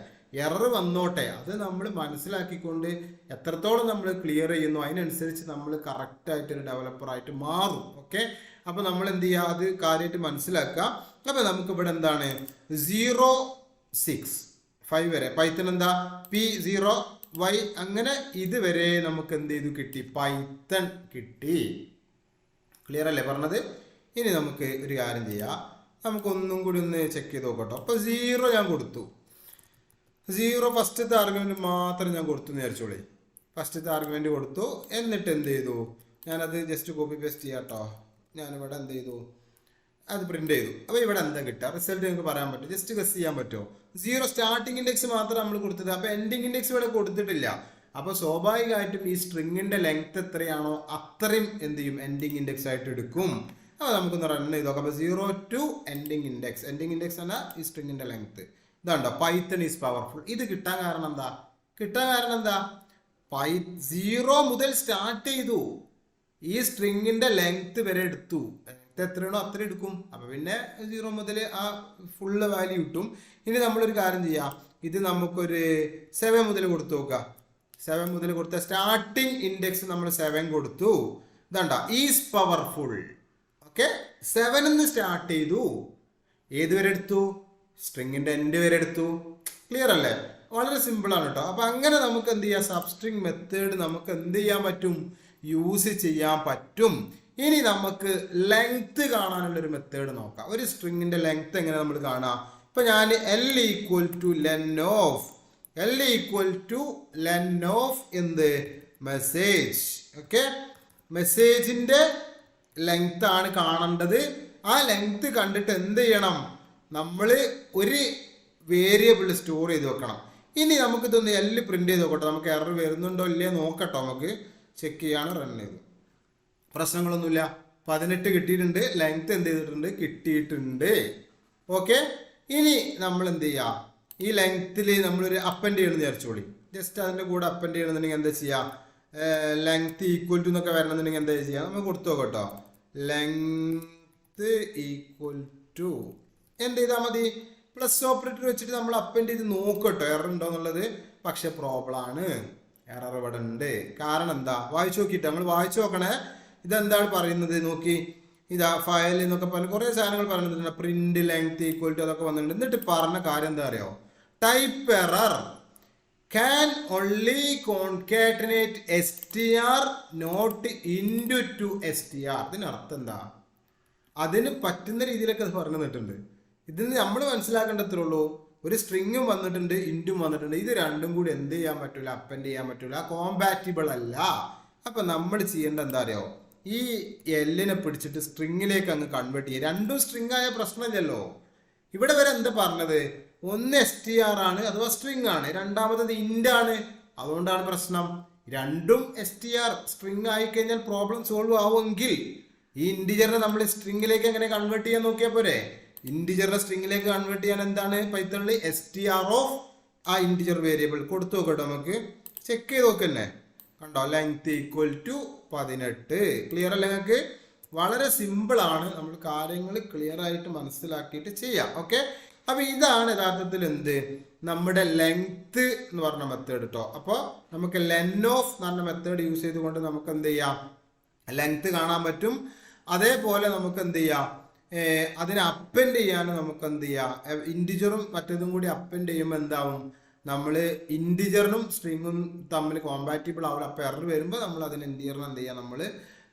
എറർ വന്നോട്ടെ, അത് നമ്മൾ മനസ്സിലാക്കിക്കൊണ്ട് എത്രത്തോളം നമ്മൾ ക്ലിയർ ചെയ്യുന്നു അതിനനുസരിച്ച് നമ്മൾ കറക്റ്റായിട്ടൊരു ഡെവലപ്പറായിട്ട് മാറും. ഓക്കെ, അപ്പോൾ നമ്മൾ എന്ത് ചെയ്യുക, അത് കാര്യമായിട്ട് മനസ്സിലാക്കുക. അപ്പോൾ നമുക്ക് ഇവിടെ എന്താണ് 0:6 വരെ പൈത്തൺ എന്താ P0Y അങ്ങനെ ഇതുവരെ നമുക്ക് എന്ത് ചെയ്തു കിട്ടി, പൈത്തൺ കിട്ടി. ക്ലിയർ അല്ലേ പറഞ്ഞത്? ഇനി നമുക്ക് ഒരു കാര്യം ചെയ്യാം, നമുക്കൊന്നും കൂടി ഒന്ന് ചെക്ക് ചെയ്ത് നോക്കട്ടോ. അപ്പോൾ 0 ഞാൻ കൊടുത്തു, 0 ഫസ്റ്റത്തെ ആർഗ്യുമെന്റ് മാത്രം ഞാൻ കൊടുത്തു എന്ന് വിചാരിച്ചോളി. ഫസ്റ്റത്തെ ആർഗ്യുമെന്റ് കൊടുത്തു, എന്നിട്ട് എന്ത് ചെയ്തു, ഞാനത് ജസ്റ്റ് കോപ്പി പേസ്റ്റ് ചെയ്യാം കേട്ടോ. ഞാനിവിടെ എന്ത് ചെയ്തു, അത് പ്രിന്റ് ചെയ്തു. അപ്പോൾ ഇവിടെ എന്താ കിട്ടുക, റിസൾട്ട് നിങ്ങൾക്ക് പറയാൻ പറ്റും, ജസ്റ്റ് ഗസ് ചെയ്യാൻ പറ്റുമോ? 0 സ്റ്റാർട്ടിംഗ് ഇൻഡെക്സ് മാത്രം നമ്മൾ കൊടുത്തത്, അപ്പോൾ എൻഡിങ് ഇൻഡെക്സ് ഇവിടെ കൊടുത്തിട്ടില്ല. അപ്പോൾ സ്വാഭാവികമായിട്ടും ഈ സ്ട്രിങ്ങിന്റെ ലെങ്ത് എത്രയാണോ അത്രയും എന്ത് ചെയ്യും, എൻഡിങ് ഇൻഡെക്സ് ആയിട്ട് എടുക്കും. അപ്പോൾ നമുക്കൊന്ന് റൺ ചെയ്ത് നോക്കാം. അപ്പോൾ 0 to എൻഡിങ് ഇൻഡെക്സ് അല്ല ഈ സ്ട്രിങ്ങിന്റെ ലെങ്ത്. ഇതാണ്ടോ, പൈത്തൺ ഈസ് പവർഫുൾ. ഇത് കിട്ടാൻ കാരണം എന്താ, 0 മുതൽ സ്റ്റാർട്ട് ചെയ്തു, ഈ സ്ട്രിങ്ങിന്റെ ലെങ്ത് വരെ എടുത്തു. ലെങ്ത് എത്രയാണോ അത്ര എടുക്കും. അപ്പൊ പിന്നെ 0 മുതൽ ആ ഫുള്ള് വാല്യൂ കിട്ടും. ഇനി നമ്മളൊരു കാര്യം ചെയ്യാം, ഇത് നമുക്കൊരു 7 മുതൽ കൊടുത്തു നോക്കുക. 7 മുതൽ കൊടുത്ത സ്റ്റാർട്ടിംഗ് ഇൻഡെക്സ് നമ്മൾ 7 കൊടുത്തു. ഇതാണ്ട ഈസ് പവർഫുൾ. ഓക്കെ, 7 സ്റ്റാർട്ട് ചെയ്തു, ഏതുവരെ എടുത്തു, സ്ട്രിങ്ങിന്റെ എൻഡ് വരെ എടുത്തു. ക്ലിയർ അല്ലേ? വളരെ സിമ്പിൾ ആണ് കേട്ടോ. അപ്പൊ അങ്ങനെ നമുക്ക് എന്ത് ചെയ്യാം, സബ്സ്ട്രിങ് മെത്തേഡ് നമുക്ക് എന്ത് ചെയ്യാൻ പറ്റും, യൂസ് ചെയ്യാൻ പറ്റും. ഇനി നമുക്ക് ലെങ്ത് കാണാനുള്ള ഒരു മെത്തേഡ് നോക്കാം. ഒരു സ്ട്രിങ്ങിന്റെ ലെങ്ത് എങ്ങനെ നമ്മൾ കാണാം. ഇപ്പൊ ഞാൻ L = len of എന്ത് മെസ്സേജ്. ഓക്കെ, മെസ്സേജിന്റെ ലെങ്ത് ആണ് കാണേണ്ടത്. ആ ലെങ്ത് കണ്ടിട്ട് എന്ത് ചെയ്യണം, നമ്മൾ ഒരു വേരിയബിൾ സ്റ്റോർ ചെയ്ത് വെക്കണം. ഇനി നമുക്ക് ഇതൊന്ന് L പ്രിന്റ് ചെയ്ത് നോക്കട്ടെ, നമുക്ക് എറർ വരുന്നുണ്ടോ ഇല്ലേ നോക്കട്ടോ. നമുക്ക് ചെക്ക് ചെയ്യാണ്, റൺ ചെയ്തു, പ്രശ്നങ്ങളൊന്നുമില്ല. 18 കിട്ടിയിട്ടുണ്ട്, ലെങ്ത് എന്ത് ചെയ്തിട്ടുണ്ട്, കിട്ടിയിട്ടുണ്ട്. ഓക്കെ, ഇനി നമ്മൾ എന്ത് ചെയ്യാം, ഈ ലെങ്ത്തിൽ നമ്മളൊരു അപ്പൻഡ് ചെയ്യണമെന്ന് വിചാരിച്ചോളി. ജസ്റ്റ് അതിൻ്റെ കൂടെ അപ്പൻഡ് ചെയ്യണമെന്നുണ്ടെങ്കിൽ എന്താ ചെയ്യുക, ലെങ്ത് ഈക്വൽ ടു എന്നൊക്കെ വരണമെന്നുണ്ടെങ്കിൽ എന്താ ചെയ്യുക, നമ്മൾ കൊടുത്തു നോക്കാം കേട്ടോ. ലെങ്ത് ഈക്വൽ ടു എന്ത് ചെയ്താൽ മതി, പ്ലസ് ഓപ്പറേറ്റർ വെച്ചിട്ട് നമ്മൾ അപ്പൻഡ് ചെയ്ത് നോക്കട്ടോ എറർ ഉണ്ടോ എന്നുള്ളത്. പക്ഷെ പ്രോബ്ലം ആണ്, എറർ ഇവിടെ ഉണ്ട്. കാരണം എന്താ, വായിച്ചു നോക്കിയിട്ട് നമ്മൾ വായിച്ചു നോക്കണേ. ഇതെന്താണ് പറയുന്നത് നോക്കി, ഇതാ ഫയൽ എന്നൊക്കെ പറഞ്ഞ് കുറേ സാധനങ്ങൾ പറഞ്ഞിട്ടുണ്ട്. പ്രിന്റ് ലെങ്ത് ഈക്വൽ ടു അതൊക്കെ വന്നിട്ടുണ്ട്. എന്നിട്ട് പറഞ്ഞ കാര്യം എന്താ അറിയോ, type error can only concatenate str not into to str. ഇതിനർത്ഥം എന്താ, അതിന് പറ്റുന്ന രീതിയിലൊക്കെ അത് പറഞ്ഞു തന്നിട്ടുണ്ട്. ഇതിന് നമ്മൾ മനസ്സിലാക്കേണ്ടത്രേ ഉള്ളൂ, ഒരു സ്ട്രിങ്ങും വന്നിട്ടുണ്ട് ഇൻറ്റും വന്നിട്ടുണ്ട്. ഇത് രണ്ടും കൂടി എന്ത് ചെയ്യാൻ പറ്റൂല, അപ്പൻഡ് ചെയ്യാൻ പറ്റൂല, കോമ്പാറ്റിബിൾ അല്ല. അപ്പൊ നമ്മൾ ചെയ്യേണ്ട എന്താ അറിയോ, ഈ എല്ലിനെ പിടിച്ചിട്ട് സ്ട്രിങ്ങിലേക്ക് അങ്ങ് കൺവേർട്ട് ചെയ്യുക. രണ്ടും സ്ട്രിങ് ആയ പ്രശ്നമില്ലല്ലോ. ഇവിടെ വരെ എന്താ പറഞ്ഞത്, ഒന്ന് STR ആണ് അഥവാ സ്ട്രിങ് ആണ്, രണ്ടാമത്തത് ഇൻറ്റ് ആണ്. അതുകൊണ്ടാണ് പ്രശ്നം. രണ്ടും STR സ്ട്രിങ് ആയി കഴിഞ്ഞാൽ പ്രോബ്ലം സോൾവ് ആവുമെങ്കിൽ ഈ ഇൻറ്റിജറിനെ നമ്മൾ സ്ട്രിങ്ങിലേക്ക് എങ്ങനെ കൺവേർട്ട് ചെയ്യാൻ നോക്കിയാൽ പോരെ. ഇൻറ്റിജറിനെ സ്ട്രിങ്ങിലേക്ക് കൺവേർട്ട് ചെയ്യാൻ എന്താണ് പൈത്തണിൽ STR ഓഫ് ആ ഇൻറ്റിജർ വേരിയബിൾ കൊടുത്തു നോക്കട്ടോ. നമുക്ക് ചെക്ക് ചെയ്ത് നോക്കന്നെ, കണ്ടോ, ലെങ്ത് ഈക്വൽ ടു 18. ക്ലിയർ അല്ലേ നിങ്ങൾക്ക്? വളരെ സിമ്പിൾ ആണ്, നമ്മൾ കാര്യങ്ങൾ ക്ലിയർ ആയിട്ട് മനസ്സിലാക്കിയിട്ട് ചെയ്യാം. ഓക്കെ, അപ്പൊ ഇതാണ് യഥാർത്ഥത്തിൽ എന്ത്, നമ്മുടെ ലെങ്ത് എന്ന് പറഞ്ഞ മെത്തേഡ് കേട്ടോ. അപ്പോൾ നമുക്ക് ലെൻ ഓഫ് എന്ന് പറഞ്ഞ മെത്തേഡ് യൂസ് ചെയ്തുകൊണ്ട് നമുക്ക് എന്ത് ചെയ്യാം, ലെങ്ത് കാണാൻ പറ്റും. അതേപോലെ നമുക്ക് എന്ത് ചെയ്യാം, അതിനെ അപ്പൻഡ് ചെയ്യാൻ നമുക്ക് എന്ത് ചെയ്യാം, ഇൻറ്റിജറും മറ്റേതും കൂടി അപ്പൻഡ് ചെയ്യുമ്പോൾ എന്താവും, നമ്മൾ ഇൻറ്റിജറിനും സ്ട്രിങ്ങും തമ്മിൽ കോമ്പാറ്റിബിൾ ആവില്ല. അപ്പോൾ എറർ വരുമ്പോൾ നമ്മൾ അതിന് ഇൻറ്റിജറിന് എന്ത് ചെയ്യാം, നമ്മൾ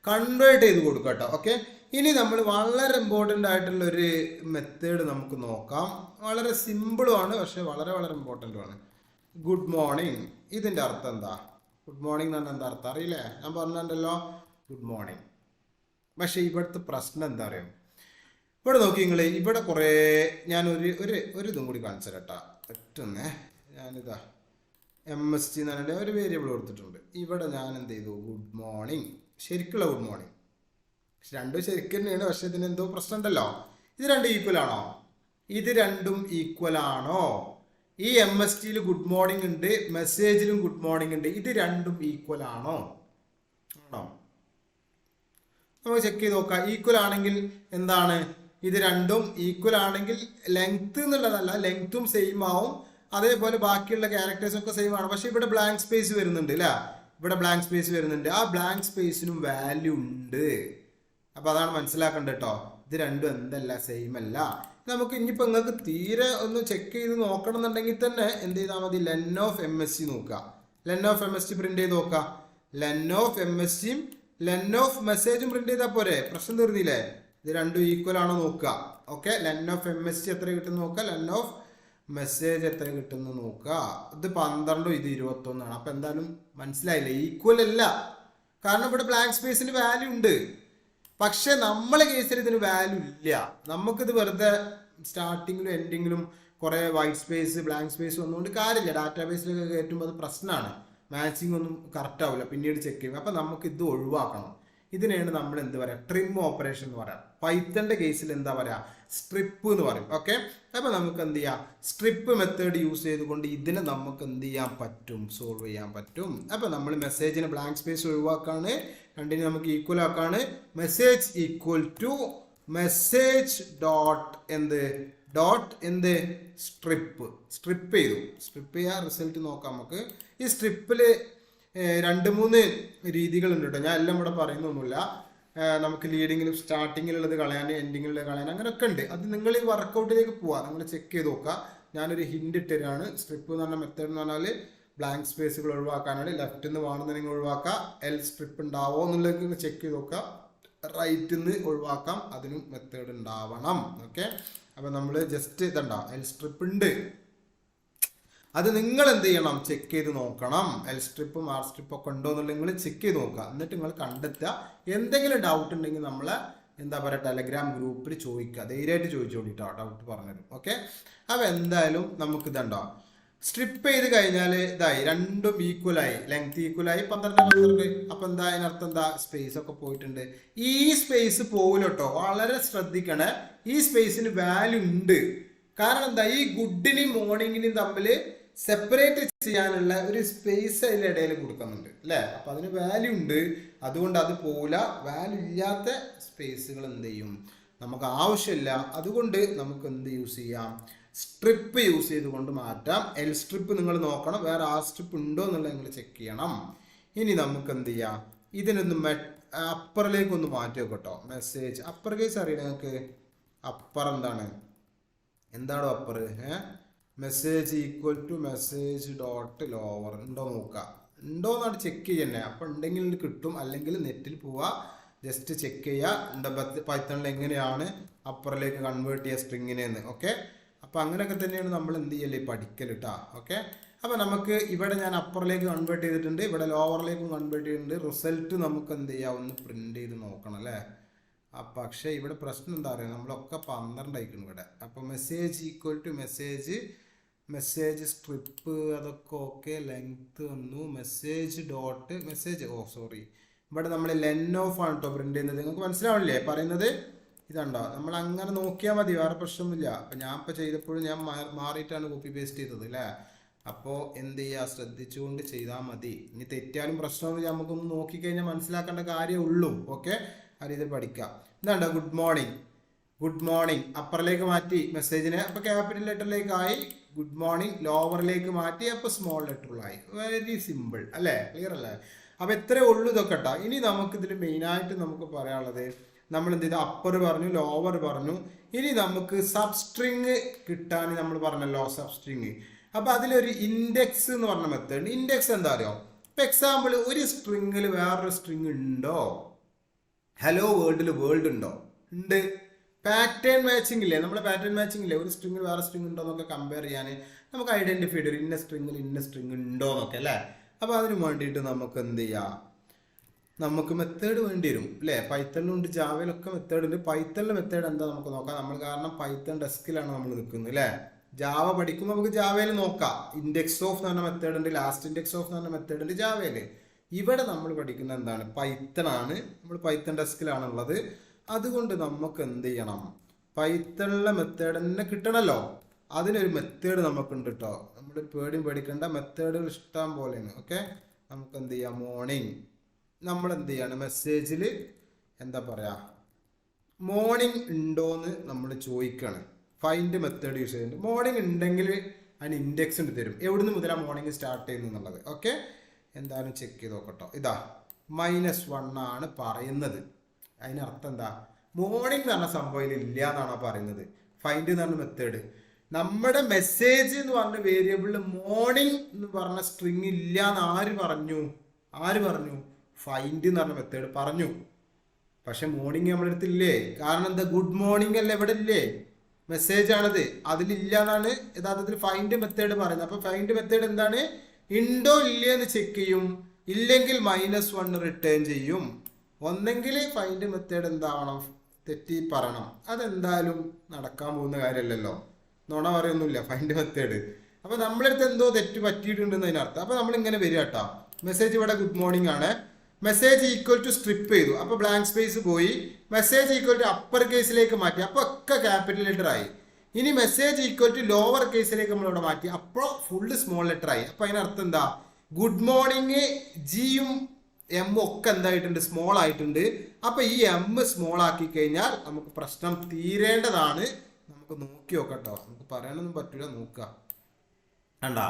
കൺവേർട്ട് ചെയ്ത് കൊടുക്കുക കേട്ടോ. ഓക്കെ, ഇനി നമ്മൾ വളരെ ഇമ്പോർട്ടൻ്റ് ആയിട്ടുള്ള ഒരു മെത്തേഡ് നമുക്ക് നോക്കാം. വളരെ സിമ്പിളുമാണ്, പക്ഷെ വളരെ വളരെ ഇമ്പോർട്ടൻ്റുമാണ്. ഗുഡ് മോർണിംഗ്, ഇതിൻ്റെ അർത്ഥം എന്താ, ഗുഡ് മോർണിംഗ് എന്ന് പറഞ്ഞാൽ എന്താ അർത്ഥം അറിയില്ലേ, ഞാൻ പറഞ്ഞിട്ടുണ്ടല്ലോ ഗുഡ് മോർണിംഗ്. പക്ഷെ ഇവിടുത്തെ പ്രശ്നം എന്താ അറിയാം, ഇവിടെ നോക്കി നിങ്ങൾ, ഇവിടെ കുറേ ഒരു ഇതും കൂടി കാണിച്ചു തരട്ടാ. ഒറ്റൊന്നേ, ഞാനിതാ MST എന്ന് പറഞ്ഞാൽ ഒരു വേരിയബിൾ കൊടുത്തിട്ടുണ്ട്. ഇവിടെ ഞാൻ എന്ത് ചെയ്തു, ഗുഡ് മോർണിംഗ്, ശരിക്കുള്ള ഗുഡ് മോർണിംഗ്. രണ്ടും ശരിക്കും തന്നെയാണ്, പക്ഷെ ഇതിന് എന്തോ പ്രശ്നം ഉണ്ടല്ലോ. ഇത് രണ്ടും ഈക്വൽ ആണോ, ഇത് രണ്ടും ഈക്വൽ ആണോ? ഈ MSTയിൽ ഗുഡ് മോർണിംഗ് ഉണ്ട്, മെസ്സേജിലും ഗുഡ് മോർണിംഗ് ഉണ്ട്. ഇത് രണ്ടും ഈക്വൽ ആണോ? ആണോ? നമുക്ക് ചെക്ക് ചെയ്ത് നോക്കാം. ഈക്വൽ ആണെങ്കിൽ എന്താണ്, ഇത് രണ്ടും ഈക്വൽ ആണെങ്കിൽ ലെങ്ത് എന്നുള്ളതല്ല, ലെങ്ത്തും സെയിം ആവും. അതേപോലെ ബാക്കിയുള്ള ക്യാരക്ടേഴ്സ് ഒക്കെ സെയിം ആണ്. പക്ഷെ ഇവിടെ ബ്ലാങ്ക് സ്പേസ് വരുന്നുണ്ട് അല്ലേ, ഇവിടെ ബ്ലാങ്ക് സ്പേസ് വരുന്നുണ്ട്. ആ ബ്ലാങ്ക് സ്പേസിനും വാല്യൂ ഉണ്ട്. അപ്പൊ അതാണ് മനസ്സിലാക്കേണ്ടത് കേട്ടോ. ഇത് രണ്ടും എന്തല്ല, സെയിം അല്ല. നമുക്ക് ഇനിയിപ്പോൾ നിങ്ങൾക്ക് തീരെ ഒന്ന് ചെക്ക് ചെയ്ത് നോക്കണം എന്നുണ്ടെങ്കിൽ തന്നെ എന്ത് ചെയ്താൽ മതി, ലെൻ ഓഫ് MST നോക്കുക. ലെൻ ഓഫ് MST പ്രിന്റ് ചെയ്ത് നോക്കുക. ലെൻ ഓഫ് MSTയും ലെൻ ഓഫ് മെസ്സേജും പ്രിന്റ് ചെയ്താൽ പോരെ, പ്രശ്നം തീർന്നില്ലേ? ഇത് രണ്ടും ഈക്വൽ ആണോ നോക്കുക. ഓക്കെ, ലെൻ ഓഫ് MST എത്ര കിട്ടും നോക്കുക, ലെൻ ഓഫ് മെസ്സേജ് എത്ര കിട്ടുന്നു നോക്കുക. ഇത് 12 ഇത് 21. അപ്പൊ എന്തായാലും മനസ്സിലായില്ലേ, ഈക്വൽ അല്ല. കാരണം ഇവിടെ ബ്ലാങ്ക് സ്പേസിന് വാല്യൂ ഉണ്ട്, പക്ഷെ നമ്മളെ കേസിൽ ഇതിന് വാല്യൂ ഇല്ല. നമുക്കിത് വെറുതെ സ്റ്റാർട്ടിങ്ങിലും എൻഡിങ്ങിലും കുറെ വൈറ്റ് സ്പേസ് ബ്ലാങ്ക് സ്പേസ് വന്നുകൊണ്ട് കാര്യമില്ല. ഡാറ്റാബേസിലൊക്കെ കയറ്റുമ്പോൾ അത് പ്രശ്നമാണ്, മാച്ചിങ് ഒന്നും കറക്റ്റ് ആവില്ല, പിന്നീട് ചെക്ക് ചെയ്യും. അപ്പം നമുക്ക് ഇത് ഒഴിവാക്കണം. ഇതിനെയാണ് നമ്മൾ എന്ത് പറയാം, ട്രിം ഓപ്പറേഷൻ എന്ന് പറയാം. പൈത്തന്റെ കേസിൽ എന്താ പറയാ, സ്ട്രിപ്പ് എന്ന് പറയും. ഓക്കെ, അപ്പൊ നമുക്ക് എന്ത് ചെയ്യാം, സ്ട്രിപ്പ് മെത്തേഡ് യൂസ് ചെയ്തുകൊണ്ട് ഇതിനെ നമുക്ക് എന്ത് ചെയ്യാൻ പറ്റും, സോൾവ് ചെയ്യാൻ പറ്റും. അപ്പൊ നമ്മൾ മെസ്സേജിന് ബ്ലാങ്ക് സ്പേസ് ഒഴിവാക്കാണ്, രണ്ടിന് നമുക്ക് ഈക്വൽ ആക്കാണ്. Message equal to message dot എന്ത് സ്ട്രിപ്പ് ചെയ്തു. സ്ട്രിപ്പ് ചെയ്യാൻ റിസൾട്ട് നോക്കാം നമുക്ക്. ഈ സ്ട്രിപ്പില് 2-3 രീതികളുണ്ട് കേട്ടോ. ഞാൻ എല്ലാം ഇവിടെ പറയുന്നൊന്നുമില്ല. നമുക്ക് ലീഡിങ്ങിലും സ്റ്റാർട്ടിങ്ങിലുള്ളത് കളയാൻ, എൻഡിങ്ങിലുള്ളത് കളയാൻ, അങ്ങനെയൊക്കെ ഉണ്ട്. അത് നിങ്ങൾ ഈ വർക്കൗട്ടിലേക്ക് പോവാം, നിങ്ങൾ ചെക്ക് ചെയ്ത് നോക്കുക. ഞാനൊരു ഹിൻഡ് ഇട്ടുതരാണ്. സ്ട്രിപ്പ് എന്ന് പറഞ്ഞ മെത്തേഡ് എന്ന് പറഞ്ഞാൽ ബ്ലാങ്ക് സ്പേസുകൾ ഒഴിവാക്കാനാണ്. ലെഫ്റ്റിൽ നിന്ന് വേണമെന്നുണ്ടെങ്കിൽ ഒഴിവാക്കാം, എൽ സ്ട്രിപ്പ് ഉണ്ടാവോ എന്നുള്ളത് ചെക്ക് ചെയ്ത് നോക്കുക. റൈറ്റിൽ നിന്ന് ഒഴിവാക്കാം, അതിനും മെത്തേഡ് ഉണ്ടാവണം. ഓക്കെ, അപ്പം നമ്മൾ ജസ്റ്റ് ഇതുണ്ടോ, എൽ സ്ട്രിപ്പ് ഉണ്ട്, അത് നിങ്ങൾ എന്ത് ചെയ്യണം, ചെക്ക് ചെയ്ത് നോക്കണം. എൽ സ്ട്രിപ്പും ആർ സ്ട്രിപ്പും ഒക്കെ ഉണ്ടോ എന്നുള്ളത് നിങ്ങൾ ചെക്ക് ചെയ്ത് നോക്കുക. എന്നിട്ട് നിങ്ങൾ കണ്ടെത്തുക. എന്തെങ്കിലും ഡൗട്ട് ഉണ്ടെങ്കിൽ നമ്മളെ എന്താ പറയുക, ടെലഗ്രാം ഗ്രൂപ്പിൽ ചോദിക്കുക. ധൈര്യമായിട്ട് ചോദിച്ചോളിട്ടോ, ഡൗട്ട് പറഞ്ഞത്. ഓക്കെ, അപ്പോൾ എന്തായാലും നമുക്ക് ഇതുണ്ടോ, സ്ട്രിപ്പ് ചെയ്ത് കഴിഞ്ഞാൽ ഇതായി രണ്ടും ഈക്വലായി, ലെങ്ത് ഈക്വലായി 12 അപ്പൊ എന്താ അതിനർത്ഥം എന്താ സ്പേസ് ഒക്കെ പോയിട്ടുണ്ട്. ഈ സ്പേസ് പോകില്ല കേട്ടോ, വളരെ ശ്രദ്ധിക്കണേ. ഈ സ്പേസിന് വാല്യൂ ഉണ്ട്. കാരണം എന്താ, ഈ ഗുഡിനെയും മോർണിംഗിനെയും തമ്മിൽ സെപ്പറേറ്റ് ചെയ്യാനുള്ള ഒരു സ്പേസ് അതിൻ്റെ ഇടയിൽ കൊടുക്കുന്നുണ്ട് അല്ലേ. അപ്പൊ അതിന് വാല്യൂ ഉണ്ട്, അതുകൊണ്ട് അത് പോകില്ല. വാല്യൂ ഇല്ലാത്ത സ്പേസുകൾ എന്ത് ചെയ്യും, നമുക്ക് ആവശ്യമില്ല. അതുകൊണ്ട് നമുക്ക് എന്ത് യൂസ് ചെയ്യാം, സ്ട്രിപ്പ് യൂസ് ചെയ്തുകൊണ്ട് മാറ്റാം. എൽ സ്ട്രിപ്പ് നിങ്ങൾ നോക്കണം, വേറെ ആ സ്ട്രിപ്പ് ഉണ്ടോ എന്നുള്ളത് നിങ്ങൾ ചെക്ക് ചെയ്യണം. ഇനി നമുക്ക് എന്ത് ചെയ്യാം, ഇതിനൊന്ന് അപ്പറിലേക്ക് ഒന്ന് മാറ്റി വെക്കട്ടോ. മെസ്സേജ് അപ്പർ കേസ് അറിയില്ല നിങ്ങൾക്ക്. അപ്പർ എന്താണോ upper? Message equal to message dot lower ഉണ്ടോ നോക്കുക. ഉണ്ടോ എന്നാണ് ചെക്ക് ചെയ്യണേ. അപ്പം ഉണ്ടെങ്കിൽ കിട്ടും, അല്ലെങ്കിൽ നെറ്റിൽ പോവുക, ജസ്റ്റ് ചെക്ക് ചെയ്യുക പൈത്തണിൽ എങ്ങനെയാണ് അപ്പറിലേക്ക് കൺവേർട്ട് ചെയ്യുക സ്ട്രിങ്ങിനെന്ന്. ഓക്കെ, അപ്പം അങ്ങനെയൊക്കെ തന്നെയാണ് നമ്മൾ എന്ത് ചെയ്യല്ലേ പഠിക്കൽ കേട്ടോ. ഓക്കെ, അപ്പം നമുക്ക് ഇവിടെ ഞാൻ അപ്പറിലേക്ക് കൺവേർട്ട് ചെയ്തിട്ടുണ്ട്, ഇവിടെ ലോവറിലേക്കും കൺവേർട്ട് ചെയ്തിട്ടുണ്ട്. റിസൾട്ട് നമുക്ക് എന്ത് ചെയ്യാം, ഒന്ന് പ്രിന്റ് ചെയ്ത് നോക്കണം അല്ലേ. പക്ഷേ ഇവിടെ പ്രശ്നം എന്താ പറയുക, നമ്മളൊക്കെ 12 ആയിക്കണം ഇവിടെ. അപ്പോൾ message equal to message strip അതൊക്കെ ഓക്കെ, ലെങ്ത് വന്നു. മെസ്സേജ് ഡോട്ട് മെസ്സേജ് സോറി, ഇവിടെ നമ്മൾ ലെൻ ഓഫ് ആണ് കേട്ടോ പ്രിന്റ് ചെയ്യുന്നത്. നിങ്ങൾക്ക് മനസ്സിലാവില്ലേ പറയുന്നത്? ഇതുണ്ടോ, നമ്മൾ അങ്ങനെ നോക്കിയാൽ മതി, വേറെ പ്രശ്നമൊന്നുമില്ല. അപ്പം ഞാൻ ഇപ്പോൾ ചെയ്തപ്പോഴും ഞാൻ മാറിയിട്ടാണ് കോപ്പി പേസ്റ്റ് ചെയ്തത് അല്ലേ. അപ്പോൾ എന്ത് ചെയ്യുക, ശ്രദ്ധിച്ചുകൊണ്ട് ചെയ്താൽ മതി. ഇനി തെറ്റിയാലും പ്രശ്നമൊന്നുമില്ല, നമുക്കൊന്ന് നോക്കിക്കഴിഞ്ഞാൽ മനസ്സിലാക്കേണ്ട കാര്യമേ ഉള്ളൂ. ഓക്കെ, ആ രീതിയിൽ പഠിക്കാം. എന്താണ്ടോ ഗുഡ് മോർണിംഗ് അപ്പറിലേക്ക് മാറ്റി മെസ്സേജിനെ, അപ്പോൾ ക്യാപിറ്റൽ ലെറ്ററിലേക്കായി. ഗുഡ് മോർണിംഗ് ലോവറിലേക്ക് മാറ്റി, അപ്പോൾ സ്മോൾ ലെറ്ററിലായി. വെരി സിമ്പിൾ അല്ലേ, ക്ലിയർ അല്ലേ. അപ്പോൾ എത്രയേ ഉള്ളൂ ഇതൊക്കെ കേട്ടോ. ഇനി നമുക്കിതിൽ മെയിനായിട്ട് നമുക്ക് പറയാനുള്ളത്, നമ്മൾ എന്ത് ചെയ്തു, അപ്പർ പറഞ്ഞു, ലോവർ പറഞ്ഞു. ഇനി നമുക്ക് സബ്സ്ട്രിങ് കിട്ടാൻ നമ്മൾ പറഞ്ഞല്ലോ സബ്സ്ട്രിങ്. അപ്പോൾ അതിലൊരു ഇൻഡെക്സ് എന്ന് പറഞ്ഞ മെത്തേഡ്. ഇൻഡെക്സ് എന്താ അറിയോ, ഇപ്പം എക്സാമ്പിൾ ഒരു സ്ട്രിങ്ങിൽ വേറൊരു സ്ട്രിങ് ഉണ്ടോ, ഹലോ വേൾഡിൽ വേൾഡ് ഉണ്ടോ, ഉണ്ട്. പാറ്റേൺ മാച്ചിങ് ഇല്ലേ, നമ്മുടെ പാറ്റേൺ മാച്ചിങ് ഇല്ലേ, ഒരു സ്ട്രിങ്ങിൽ വേറെ സ്ട്രിങ് ഉണ്ടോ എന്നൊക്കെ കമ്പയർ ചെയ്യാൻ നമുക്ക് ഐഡന്റിഫൈ ചെയ്യും, ഇന്ന സ്ട്രിങ്ങിൽ ഇന്ന സ്ട്രിങ് ഉണ്ടോ എന്നൊക്കെ അല്ലേ. അപ്പോൾ അതിന് വേണ്ടിയിട്ട് നമുക്ക് എന്ത് ചെയ്യാം, നമുക്ക് മെത്തേഡ് വേണ്ടി വരും അല്ലേ. പൈത്തണിലുണ്ട്, ജാവയിലൊക്കെ മെത്തേഡ് ഉണ്ട്. പൈത്തണിലെ മെത്തേഡ് എന്താ നമുക്ക് നോക്കാം. നമ്മൾ കാരണം പൈത്തൺ ഡെസ്കിലാണ് നമ്മൾ നിൽക്കുന്നത് അല്ലേ. ജാവ പഠിക്കുമ്പോൾ നമുക്ക് ജാവയിൽ നോക്കാം. ഇൻഡെക്സ് ഓഫ് എന്ന് പറഞ്ഞ മെത്തേഡ് ഉണ്ട്, ലാസ്റ്റ് ഇൻഡെക്സ് ഓഫ് എന്ന് പറഞ്ഞ മെത്തേഡ് ഉണ്ട് ജാവയിൽ. ഇവിടെ നമ്മൾ പഠിക്കുന്നത് എന്താണ്, പൈത്തൺ ആണ്. നമ്മൾ പൈത്തൺ ഡെസ്കിലാണുള്ളത്. അതുകൊണ്ട് നമുക്ക് എന്ത് ചെയ്യണം, പൈത്തണിലെ മെത്തേഡ് തന്നെ കിട്ടണമല്ലോ. അതിനൊരു മെത്തേഡ് നമുക്കുണ്ട് കേട്ടോ. നമ്മൾ പേടിയും പേടിക്കേണ്ട, മെത്തേഡുകൾ ഇഷ്ടം പോലെയാണ്. ഓക്കെ, നമുക്ക് എന്ത് ചെയ്യാം, മോർണിംഗ് നമ്മൾ എന്ത് ചെയ്യണം, മെസ്സേജിൽ എന്താ പറയുക, മോർണിംഗ് ഉണ്ടോയെന്ന് നമ്മൾ ചോദിക്കുകയാണ്. ഫൈൻഡ് മെത്തേഡ് യൂസ് ചെയ്യുന്നുണ്ട്. മോർണിംഗ് ഉണ്ടെങ്കിൽ അതിന് ഇൻഡെക്സ് ഉണ്ട് തരും, എവിടുന്ന് മുതലാണ് മോർണിംഗ് സ്റ്റാർട്ട് ചെയ്യുന്നത് എന്നുള്ളത്. ഓക്കെ, എന്തായാലും ചെക്ക് ചെയ്ത് നോക്കട്ടോ. ഇതാ -1 ആണ് പറയുന്നത്. അതിനർത്ഥം എന്താ, മോർണിംഗ് എന്ന് പറഞ്ഞ സംഭവം ഇല്ല എന്നാണോ പറയുന്നത്. ഫൈൻഡ് എന്ന് പറഞ്ഞ മെത്തേഡ്, നമ്മുടെ മെസ്സേജ് എന്ന് പറഞ്ഞ വേരിയബിളിൽ മോർണിംഗ് എന്ന് പറഞ്ഞ സ്ട്രിങ് ഇല്ല എന്ന് ആര് പറഞ്ഞു, ഫൈൻഡ് എന്ന് പറഞ്ഞ മെത്തേഡ് പറഞ്ഞു. പക്ഷെ മോർണിംഗ് നമ്മുടെ അടുത്തില്ലേ. കാരണം എന്താ, ഗുഡ് മോർണിംഗ് അല്ലേ ഇവിടെ ഇല്ലേ, മെസ്സേജ് ആണത്, അതിലില്ല എന്നാണ് യഥാർത്ഥത്തിൽ ഫൈൻഡ് മെത്തേഡ് പറയുന്നത്. അപ്പൊ ഫൈൻഡ് മെത്തേഡ് എന്താണ്, ഉണ്ടോ ഇല്ലേ എന്ന് ചെക്ക് ചെയ്യും. ഇല്ലെങ്കിൽ -1 റിട്ടേൺ ചെയ്യും. ഒന്നെങ്കിൽ ഫൈൻഡ് മെത്തേഡ് എന്താവണം, തെറ്റി പറയണം. അതെന്തായാലും നടക്കാൻ പോകുന്ന കാര്യമല്ലല്ലോ, നുണ പറയൊന്നുമില്ല ഫൈൻഡ് മെത്തേഡ്. അപ്പൊ നമ്മളടുത്ത് എന്തോ തെറ്റ് പറ്റിയിട്ടുണ്ടെന്ന് അതിനർത്ഥം. അപ്പൊ നമ്മൾ ഇങ്ങനെ വരിക കേട്ടോ. മെസ്സേജ് ഇവിടെ ഗുഡ് മോർണിംഗ് ആണ്, മെസ്സേജ് ഈക്വൽ ടു സ്ട്രിപ്പ് ചെയ്തു, അപ്പൊ ബ്ലാങ്ക് സ്പേസ് പോയി. മെസ്സേജ് ഈക്വൽ ടു അപ്പർ കേസിലേക്ക് മാറ്റി, അപ്പൊ ഒക്കെ ക്യാപിറ്റൽ ലെറ്റർ ആയി. ഇനി മെസ്സേജ് ഈക്വൽ ടു ലോവർ കേസിലേക്ക് നമ്മൾ ഇവിടെ മാറ്റി, അപ്പോൾ ഫുള്ള് സ്മോൾ ലെറ്റർ ആയി. അപ്പൊ അതിനർത്ഥം എന്താ, ഗുഡ് മോർണിംഗ് ജിയും എമ്മും ഒക്കെ എന്തായിട്ടുണ്ട്, സ്മോൾ ആയിട്ടുണ്ട്. അപ്പൊ ഈ എം സ്മോൾ ആക്കി കഴിഞ്ഞാൽ നമുക്ക് പ്രശ്നം തീരേണ്ടതാണ്. നമുക്ക് നോക്കി നോക്കട്ടോ, നമുക്ക് പറയാനൊന്നും പറ്റൂല, നോക്കുക. കണ്ടാ,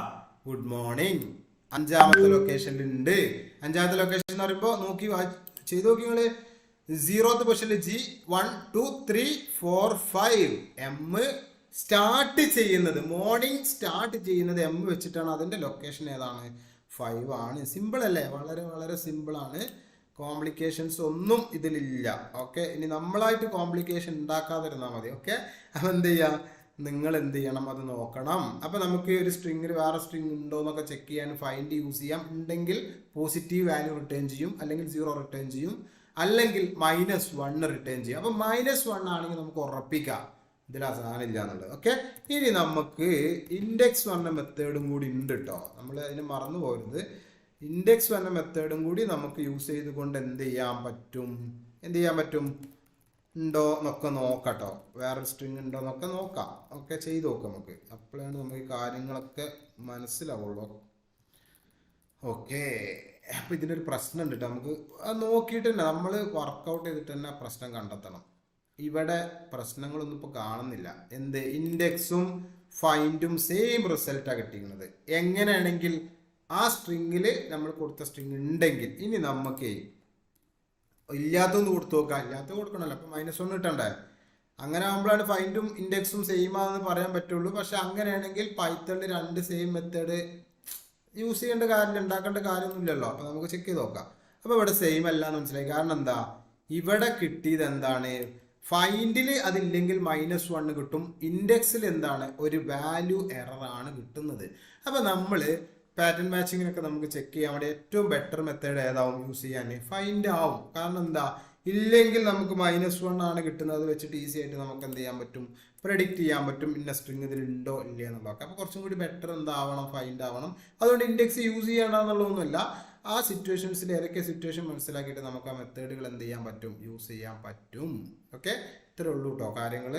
ഗുഡ് മോർണിംഗ് 5ാമത്തെ ലൊക്കേഷനിൽ ഉണ്ട്. 5ാമത്തെ ലൊക്കേഷൻ എന്ന് പറയുമ്പോൾ നോക്കി ചെയ്ത് നോക്കി നിങ്ങള്. 0th പൊസിഷനിൽ G 1 2 3 4 5 എം സ്റ്റാർട്ട് ചെയ്യുന്നത്, മോർണിംഗ് സ്റ്റാർട്ട് ചെയ്യുന്നത് എം വെച്ചിട്ടാണ്. അതിന്റെ ലൊക്കേഷൻ ഏതാണ്, 5 ആണ്. സിമ്പിൾ അല്ലേ, വളരെ വളരെ സിമ്പിൾ ആണ്. കോംപ്ലിക്കേഷൻസ് ഒന്നും ഇതിലില്ല. ഓക്കെ, ഇനി നമ്മളായിട്ട് കോംപ്ലിക്കേഷൻ ഉണ്ടാക്കാതിരുന്നാൽ മതി. ഓക്കെ, അപ്പം എന്ത് ചെയ്യാം, നിങ്ങൾ എന്ത് ചെയ്യണം, അത് നോക്കണം. അപ്പം നമുക്ക് ഒരു സ്ട്രിങ്ങിൽ വേറെ സ്ട്രിങ് ഉണ്ടോ എന്നൊക്കെ ചെക്ക് ചെയ്യാൻ ഫൈൻഡ് യൂസ് ചെയ്യാം. ഉണ്ടെങ്കിൽ പോസിറ്റീവ് വാല്യൂ റിട്ടേൺ ചെയ്യും, അല്ലെങ്കിൽ 0 റിട്ടേൺ ചെയ്യും, അല്ലെങ്കിൽ -1 റിട്ടേൺ ചെയ്യും. അപ്പം -1 ആണെങ്കിൽ നമുക്ക് ഉറപ്പിക്കാം ഇതിൽ ആ സാധനം ഇല്ല എന്നുള്ളത്. ഓക്കെ, ഇനി നമുക്ക് ഇൻഡെക്സ് പറഞ്ഞ മെത്തേഡും കൂടി ഉണ്ട് കേട്ടോ. നമ്മൾ അതിന് മറന്നു പോകരുത്. ഇൻഡെക്സ് പറഞ്ഞ മെത്തേഡും കൂടി നമുക്ക് യൂസ് ചെയ്തുകൊണ്ട് എന്ത് ചെയ്യാൻ പറ്റും ഉണ്ടോ എന്നൊക്കെ നോക്കാട്ടോ. വേറൊരു സ്ട്രിങ് ഉണ്ടോ എന്നൊക്കെ നോക്കാം. ഓക്കെ, ചെയ്ത് നോക്കാം നമുക്ക്. അപ്പോഴാണ് നമുക്ക് ഈ കാര്യങ്ങളൊക്കെ മനസ്സിലാവുള്ളൂ. ഓക്കെ, അപ്പം ഇതിനൊരു പ്രശ്നം ഉണ്ട് കേട്ടോ. നമുക്ക് അത് നോക്കിയിട്ട് തന്നെ നമ്മൾ വർക്കൗട്ട് ചെയ്തിട്ട് തന്നെ പ്രശ്നം കണ്ടെത്തണം. ഇവിടെ പ്രശ്നങ്ങളൊന്നും ഇപ്പോൾ കാണുന്നില്ല. എന്ത് ഇൻഡെക്സും ഫൈൻഡും സെയിം റിസൾട്ടാണ് കിട്ടിയിരിക്കുന്നത്. എങ്ങനെയാണെങ്കിൽ ആ സ്ട്രിങ്ങിൽ നമ്മൾ കൊടുത്ത സ്ട്രിങ് ഉണ്ടെങ്കിൽ ഇനി നമുക്ക് ഇല്ലാത്തതൊന്ന് കൊടുത്തു നോക്കാം. ഇല്ലാത്തത് കൊടുക്കണമല്ലോ, അപ്പം -1 കിട്ടണ്ടേ. അങ്ങനെ ആകുമ്പോഴാണ് ഫൈൻഡും ഇൻഡെക്സും സെയിം ആണെന്ന് പറയാൻ പറ്റുള്ളൂ. പക്ഷെ അങ്ങനെയാണെങ്കിൽ പൈത്തണിൽ 2 സെയിം മെത്തേഡ് യൂസ് ചെയ്യേണ്ട കാര്യമില്ല, ഉണ്ടാക്കേണ്ട കാര്യമൊന്നുമില്ലല്ലോ. അപ്പം നമുക്ക് ചെക്ക് ചെയ്ത് നോക്കാം. അപ്പോൾ ഇവിടെ സെയിം അല്ല എന്ന് മനസ്സിലായി. കാരണം എന്താ, ഇവിടെ കിട്ടിയത് എന്താണ്, ഫൈൻഡിൽ അതില്ലെങ്കിൽ -1 കിട്ടും. ഇൻഡെക്സിൽ എന്താണ്, ഒരു വാല്യൂ എററാണ് കിട്ടുന്നത്. അപ്പം നമ്മൾ പാറ്റേൺ മാച്ചിങ്ങിനൊക്കെ നമുക്ക് ചെക്ക് ചെയ്യാൻ വേണ്ടി ഏറ്റവും ബെറ്റർ മെത്തേഡ് ഏതാവും യൂസ് ചെയ്യാൻ, ഫൈൻഡ് ആവും. കാരണം എന്താ, ഇല്ലെങ്കിൽ നമുക്ക് -1 ആണ് കിട്ടുന്നത്. അത് വെച്ചിട്ട് ഈസി ആയിട്ട് നമുക്ക് എന്ത് ചെയ്യാൻ പറ്റും, പ്രെഡിക്റ്റ് ചെയ്യാൻ പറ്റും ഇന്ന സ്ട്രിങ് ഇതിൽ ഉണ്ടോ ഇല്ല എന്നുള്ളതൊക്കെ. അപ്പോൾ കുറച്ചും കൂടി ബെറ്റർ എന്താവണം, ഫൈൻഡ് ആവണം. അതുകൊണ്ട് ഇൻഡെക്സ് യൂസ് ചെയ്യണമെന്നുള്ളതൊന്നുമില്ല. ആ സിറ്റുവേഷൻസിൽ ഏതൊക്കെ സിറ്റുവേഷൻ മനസ്സിലാക്കിയിട്ട് നമുക്ക് ആ മെത്തേഡുകൾ എന്ത് ചെയ്യാൻ പറ്റും, യൂസ് ചെയ്യാൻ പറ്റും. ഓക്കെ, ഇത്രേ ഉള്ളൂ കേട്ടോ കാര്യങ്ങൾ.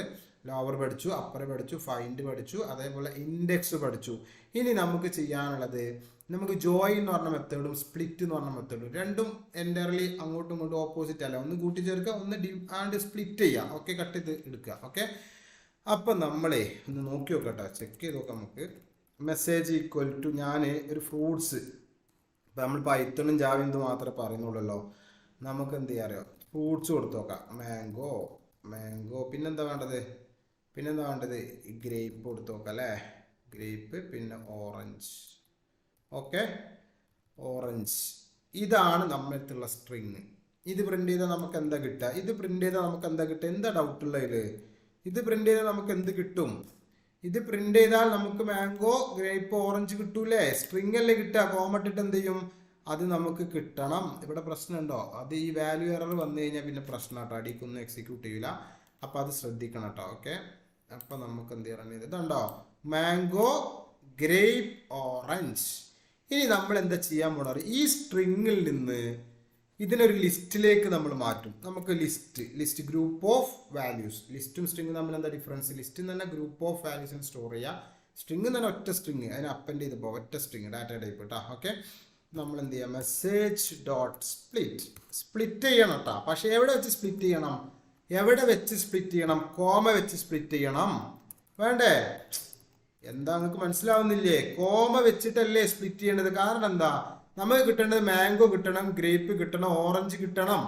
ലോവർ പഠിച്ചു, അപ്പർ പഠിച്ചു, ഫൈൻഡ് പഠിച്ചു, അതേപോലെ ഇൻഡെക്സ് പഠിച്ചു. ഇനി നമുക്ക് ചെയ്യാനുള്ളത്, നമുക്ക് ജോയിൻ എന്ന് പറഞ്ഞ മെത്തേഡും സ്പ്ലിറ്റ് എന്ന് പറഞ്ഞ മെത്തേഡും രണ്ടും എൻ്റർലി അങ്ങോട്ടും ഇങ്ങോട്ടും ഓപ്പോസിറ്റ് അല്ല. ഒന്ന് കൂട്ടിച്ചേർക്കുക, ഒന്ന് സ്പ്ലിറ്റ് ചെയ്യുക. ഓക്കെ, കട്ട് ചെയ്ത് എടുക്കുക. ഓക്കെ, അപ്പം നമ്മളെ ഒന്ന് നോക്കി നോക്കട്ടെ, ചെക്ക് ചെയ്ത് നോക്കാം നമുക്ക്. മെസ്സേജ് ഈക്വൽ ടു ഞാൻ ഒരു ഫ്രൂട്ട്സ്, ഇപ്പം നമ്മൾ പൈത്തണും ജാവയും ഇത് മാത്രമേ പറയുന്നുള്ളല്ലോ. നമുക്ക് എന്ത് ചെയ്യാൻ അറിയാം, ഫ്രൂട്ട്സ് കൊടുത്തു നോക്കാം. മാംഗോ പിന്നെന്താ വേണ്ടത്, ഗ്രേപ്പ് കൊടുത്തു നോക്കാം അല്ലേ. ഗ്രേപ്പ്, പിന്നെ ഓറഞ്ച്. Okay, orange. ഇതാണ് നമ്മളുള്ള സ്ട്രിങ്. ഇത് പ്രിന്റ് ചെയ്താൽ നമുക്ക് എന്താ കിട്ടുക, എന്താ ഡൗട്ടുള്ളതിൽ? ഇത് പ്രിന്റ് ചെയ്താൽ നമുക്ക് എന്ത് കിട്ടും? ഇത് പ്രിന്റ് ചെയ്താൽ നമുക്ക് മാംഗോ, ഗ്രേപ്പ്, ഓറഞ്ച് കിട്ടൂലേ? സ്ട്രിങ് അല്ലേ കിട്ടുക. കോമട്ടിട്ട് എന്ത് ചെയ്യും, അത് നമുക്ക് കിട്ടണം. ഇവിടെ പ്രശ്നമുണ്ടോ, അത് ഈ വാല്യൂ എറർ വന്നു കഴിഞ്ഞാൽ പിന്നെ പ്രശ്നം കേട്ടോ, അടിക്കൊന്നും എക്സിക്യൂട്ട് ചെയ്യില്ല. അപ്പം അത് ശ്രദ്ധിക്കണം കേട്ടോ. ഓക്കെ, അപ്പം നമുക്ക് എന്ത് ചെയ്യണം, ഇതുണ്ടോ മാംഗോ, ഗ്രേപ്പ്, ഓറഞ്ച്. ഇനി നമ്മൾ എന്താ ചെയ്യാൻ പോണത്, ഈ സ്ട്രിങ്ങിൽ നിന്ന് ഇതിനൊരു ലിസ്റ്റിലേക്ക് നമ്മൾ മാറ്റും. നമുക്ക് ലിസ്റ്റ് ഗ്രൂപ്പ് ഓഫ് വാല്യൂസ്. ലിസ്റ്റും സ്ട്രിങ്ങും തമ്മിൽ എന്താ ഡിഫറൻസ്? ലിസ്റ്റിൽ തന്നെ ഗ്രൂപ്പ് ഓഫ് വാല്യൂസിന് സ്റ്റോർ ചെയ്യുക. സ്ട്രിങ് തന്നെ ഒറ്റ സ്ട്രിങ്, അതിന് അപ്പൻഡ് ചെയ്ത് പോകും, ഒറ്റ സ്ട്രിങ്, ഡാറ്റ ടൈപ്പ് കേട്ടോ. ഓക്കെ, നമ്മൾ എന്ത് ചെയ്യുക, മെസ്സേജ് ഡോട്ട് സ്പ്ലിറ്റ് ചെയ്യണം കേട്ടോ. പക്ഷെ എവിടെ വെച്ച് സ്പ്ലിറ്റ് ചെയ്യണം, കോമ വെച്ച് സ്പ്ലിറ്റ് ചെയ്യണം. വേണ്ടേ? എന്താ നിങ്ങൾക്ക് മനസ്സിലാവുന്നില്ലേ? കോമ വെച്ചിട്ടല്ലേ സ്പ്ലിറ്റ് ചെയ്യേണ്ടത്. കാരണം എന്താ, നമുക്ക് കിട്ടേണ്ടത് മാംഗോ കിട്ടണം, ഗ്രേപ്പ് കിട്ടണം, ഓറഞ്ച് കിട്ടണം.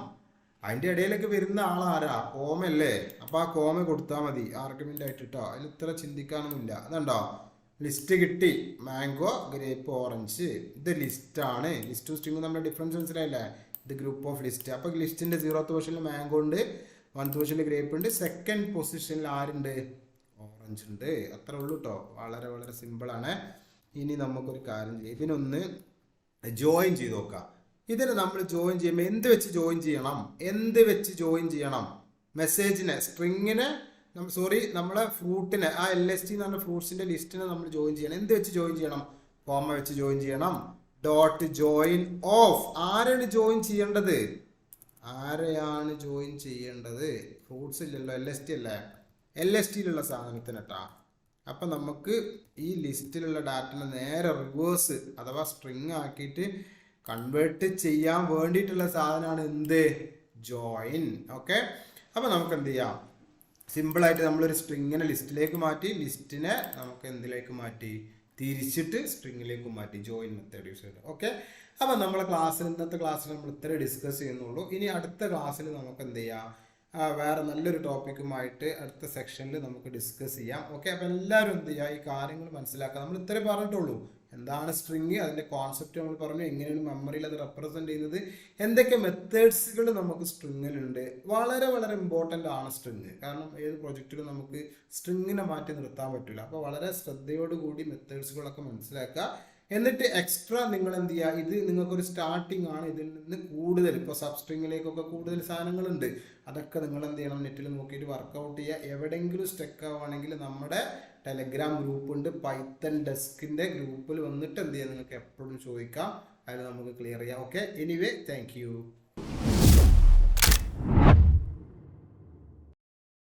അതിൻ്റെ ഇടയിലേക്ക് വരുന്ന ആളാരാ, കോമല്ലേ. അപ്പോൾ ആ കോമ കൊടുത്താൽ മതി ആർഗ്യുമെൻ്റ് ആയിട്ട് കേട്ടോ. അതിൽ ഇത്ര ചിന്തിക്കാനൊന്നുമില്ല. അതുണ്ടോ, ലിസ്റ്റ് കിട്ടി, മാംഗോ, ഗ്രേപ്പ്, ഓറഞ്ച്. ഇത് ലിസ്റ്റാണ്. ലിസ്റ്റും സ്ട്രിങ്ങും നമ്മുടെ ഡിഫറൻസ് മനസ്സിലായില്ലേ? ഇത് ഗ്രൂപ്പ് ഓഫ് ലിസ്റ്റ്. അപ്പോൾ ലിസ്റ്റിൻ്റെ 0th പൊസിഷനിൽ മാംഗോ ഉണ്ട്, 1th പൊസിഷനിൽ ഗ്രേപ്പ് ഉണ്ട്, 2nd പൊസിഷനിൽ ആരുണ്ട്, ഓറഞ്ച് ഉണ്ട്. അത്ര ഉള്ളൂ കേട്ടോ. വളരെ വളരെ സിമ്പിളാണ്. ഇനി നമുക്കൊരു കാര്യം ചെയ്യാം, ഇതിനൊന്ന് ജോയിൻ ചെയ്ത് നോക്കാം. ഇതിന് നമ്മൾ ജോയിൻ ചെയ്യുമ്പോൾ എന്ത് വെച്ച് ജോയിൻ ചെയ്യണം? മെസ്സേജിനെ, സ്ട്രിങ്ങിനെ, നമ്മളെ ഫ്രൂട്ടിനെ, ആ LST എന്ന് പറഞ്ഞ ഫ്രൂട്ട്സിന്റെ ലിസ്റ്റിനെ നമ്മൾ ജോയിൻ ചെയ്യണം. എന്ത് വെച്ച് ജോയിൻ ചെയ്യണം? കോമ വെച്ച് ജോയിൻ ചെയ്യണം. Dot join of. ആരെയാണ് ജോയിൻ ചെയ്യേണ്ടത്? ഫ്രൂട്ട്സ് ഇല്ലല്ലോ, LST അല്ലേ. LSTയിലുള്ള സാധനത്തിന് കേട്ടാ. അപ്പം നമുക്ക് ഈ ലിസ്റ്റിലുള്ള ഡാറ്റനെ നേരെ റിവേഴ്സ് അഥവാ സ്ട്രിങ് ആക്കിയിട്ട് കൺവേർട്ട് ചെയ്യാൻ വേണ്ടിയിട്ടുള്ള സാധനമാണ് എന്ത്, ജോയിൻ. ഓക്കെ, അപ്പം നമുക്ക് എന്ത് ചെയ്യാം, സിമ്പിളായിട്ട് നമ്മളൊരു സ്ട്രിങ്ങിനെ ലിസ്റ്റിലേക്ക് മാറ്റി, ലിസ്റ്റിനെ നമുക്ക് എന്തിലേക്ക് മാറ്റി, തിരിച്ചിട്ട് സ്ട്രിങ്ങിലേക്ക് മാറ്റി, ജോയിൻ മെത്തേഡ് യൂസ് ചെയ്ത്. ഓക്കെ, അപ്പം ഇന്നത്തെ ക്ലാസ്സിൽ നമ്മൾ ഇത്ര ഡിസ്കസ് ചെയ്യുന്നുള്ളൂ. ഇനി അടുത്ത ക്ലാസ്സിൽ നമുക്ക് എന്ത് ചെയ്യാം, വേറെ നല്ലൊരു ടോപ്പിക്കുമായിട്ട് അടുത്ത സെക്ഷനിൽ നമുക്ക് ഡിസ്കസ് ചെയ്യാം. ഓക്കെ, അപ്പം എല്ലാവരും എന്ത് ചെയ്യുക, ഈ കാര്യങ്ങൾ മനസ്സിലാക്കുക. നമ്മൾ ഇത്രേ പറഞ്ഞിട്ടുള്ളൂ. എന്താണ് സ്ട്രിങ്, അതിൻ്റെ കോൺസെപ്റ്റ് നമ്മൾ പറഞ്ഞു, എങ്ങനെയാണ് മെമ്മറിയിൽ അത് റെപ്രസെൻറ്റ് ചെയ്യുന്നത്, എന്തൊക്കെ മെത്തേഡ്സുകൾ നമുക്ക് സ്ട്രിങ്ങിലുണ്ട്. വളരെ വളരെ ഇമ്പോർട്ടൻ്റ് ആണ് സ്ട്രിങ്. കാരണം ഏത് പ്രൊജക്റ്റിലും നമുക്ക് സ്ട്രിങ്ങിനെ മാറ്റി നിർത്താൻ പറ്റില്ല. അപ്പോൾ വളരെ ശ്രദ്ധയോടുകൂടി മെത്തേഡ്സുകളൊക്കെ മനസ്സിലാക്കുക. എന്നിട്ട് എക്സ്ട്രാ നിങ്ങൾ എന്ത് ചെയ്യുക, ഇത് നിങ്ങൾക്കൊരു സ്റ്റാർട്ടിംഗ് ആണ്, ഇതിൽ നിന്ന് കൂടുതൽ ഇപ്പോൾ സബ്സ്ട്രിങ്ങിലേക്കൊക്കെ കൂടുതൽ സാധനങ്ങളുണ്ട്, അതൊക്കെ നിങ്ങൾ എന്ത് ചെയ്യണം, നെറ്റിൽ നോക്കിയിട്ട് വർക്കൗട്ട് ചെയ്യുക. എവിടെയെങ്കിലും സ്റ്റക്ക് ആവുകയാണെങ്കിൽ നമ്മുടെ ടെലഗ്രാം ഗ്രൂപ്പ് ഉണ്ട്, പൈത്തൺ ഡെസ്കിൻ്റെ ഗ്രൂപ്പിൽ വന്നിട്ട് എന്ത് ചെയ്യുക, നിങ്ങൾക്ക് എപ്പോഴും ചോദിക്കാം, അതിൽ നമുക്ക് ക്ലിയർ ചെയ്യാം. Okay, anyway thank you.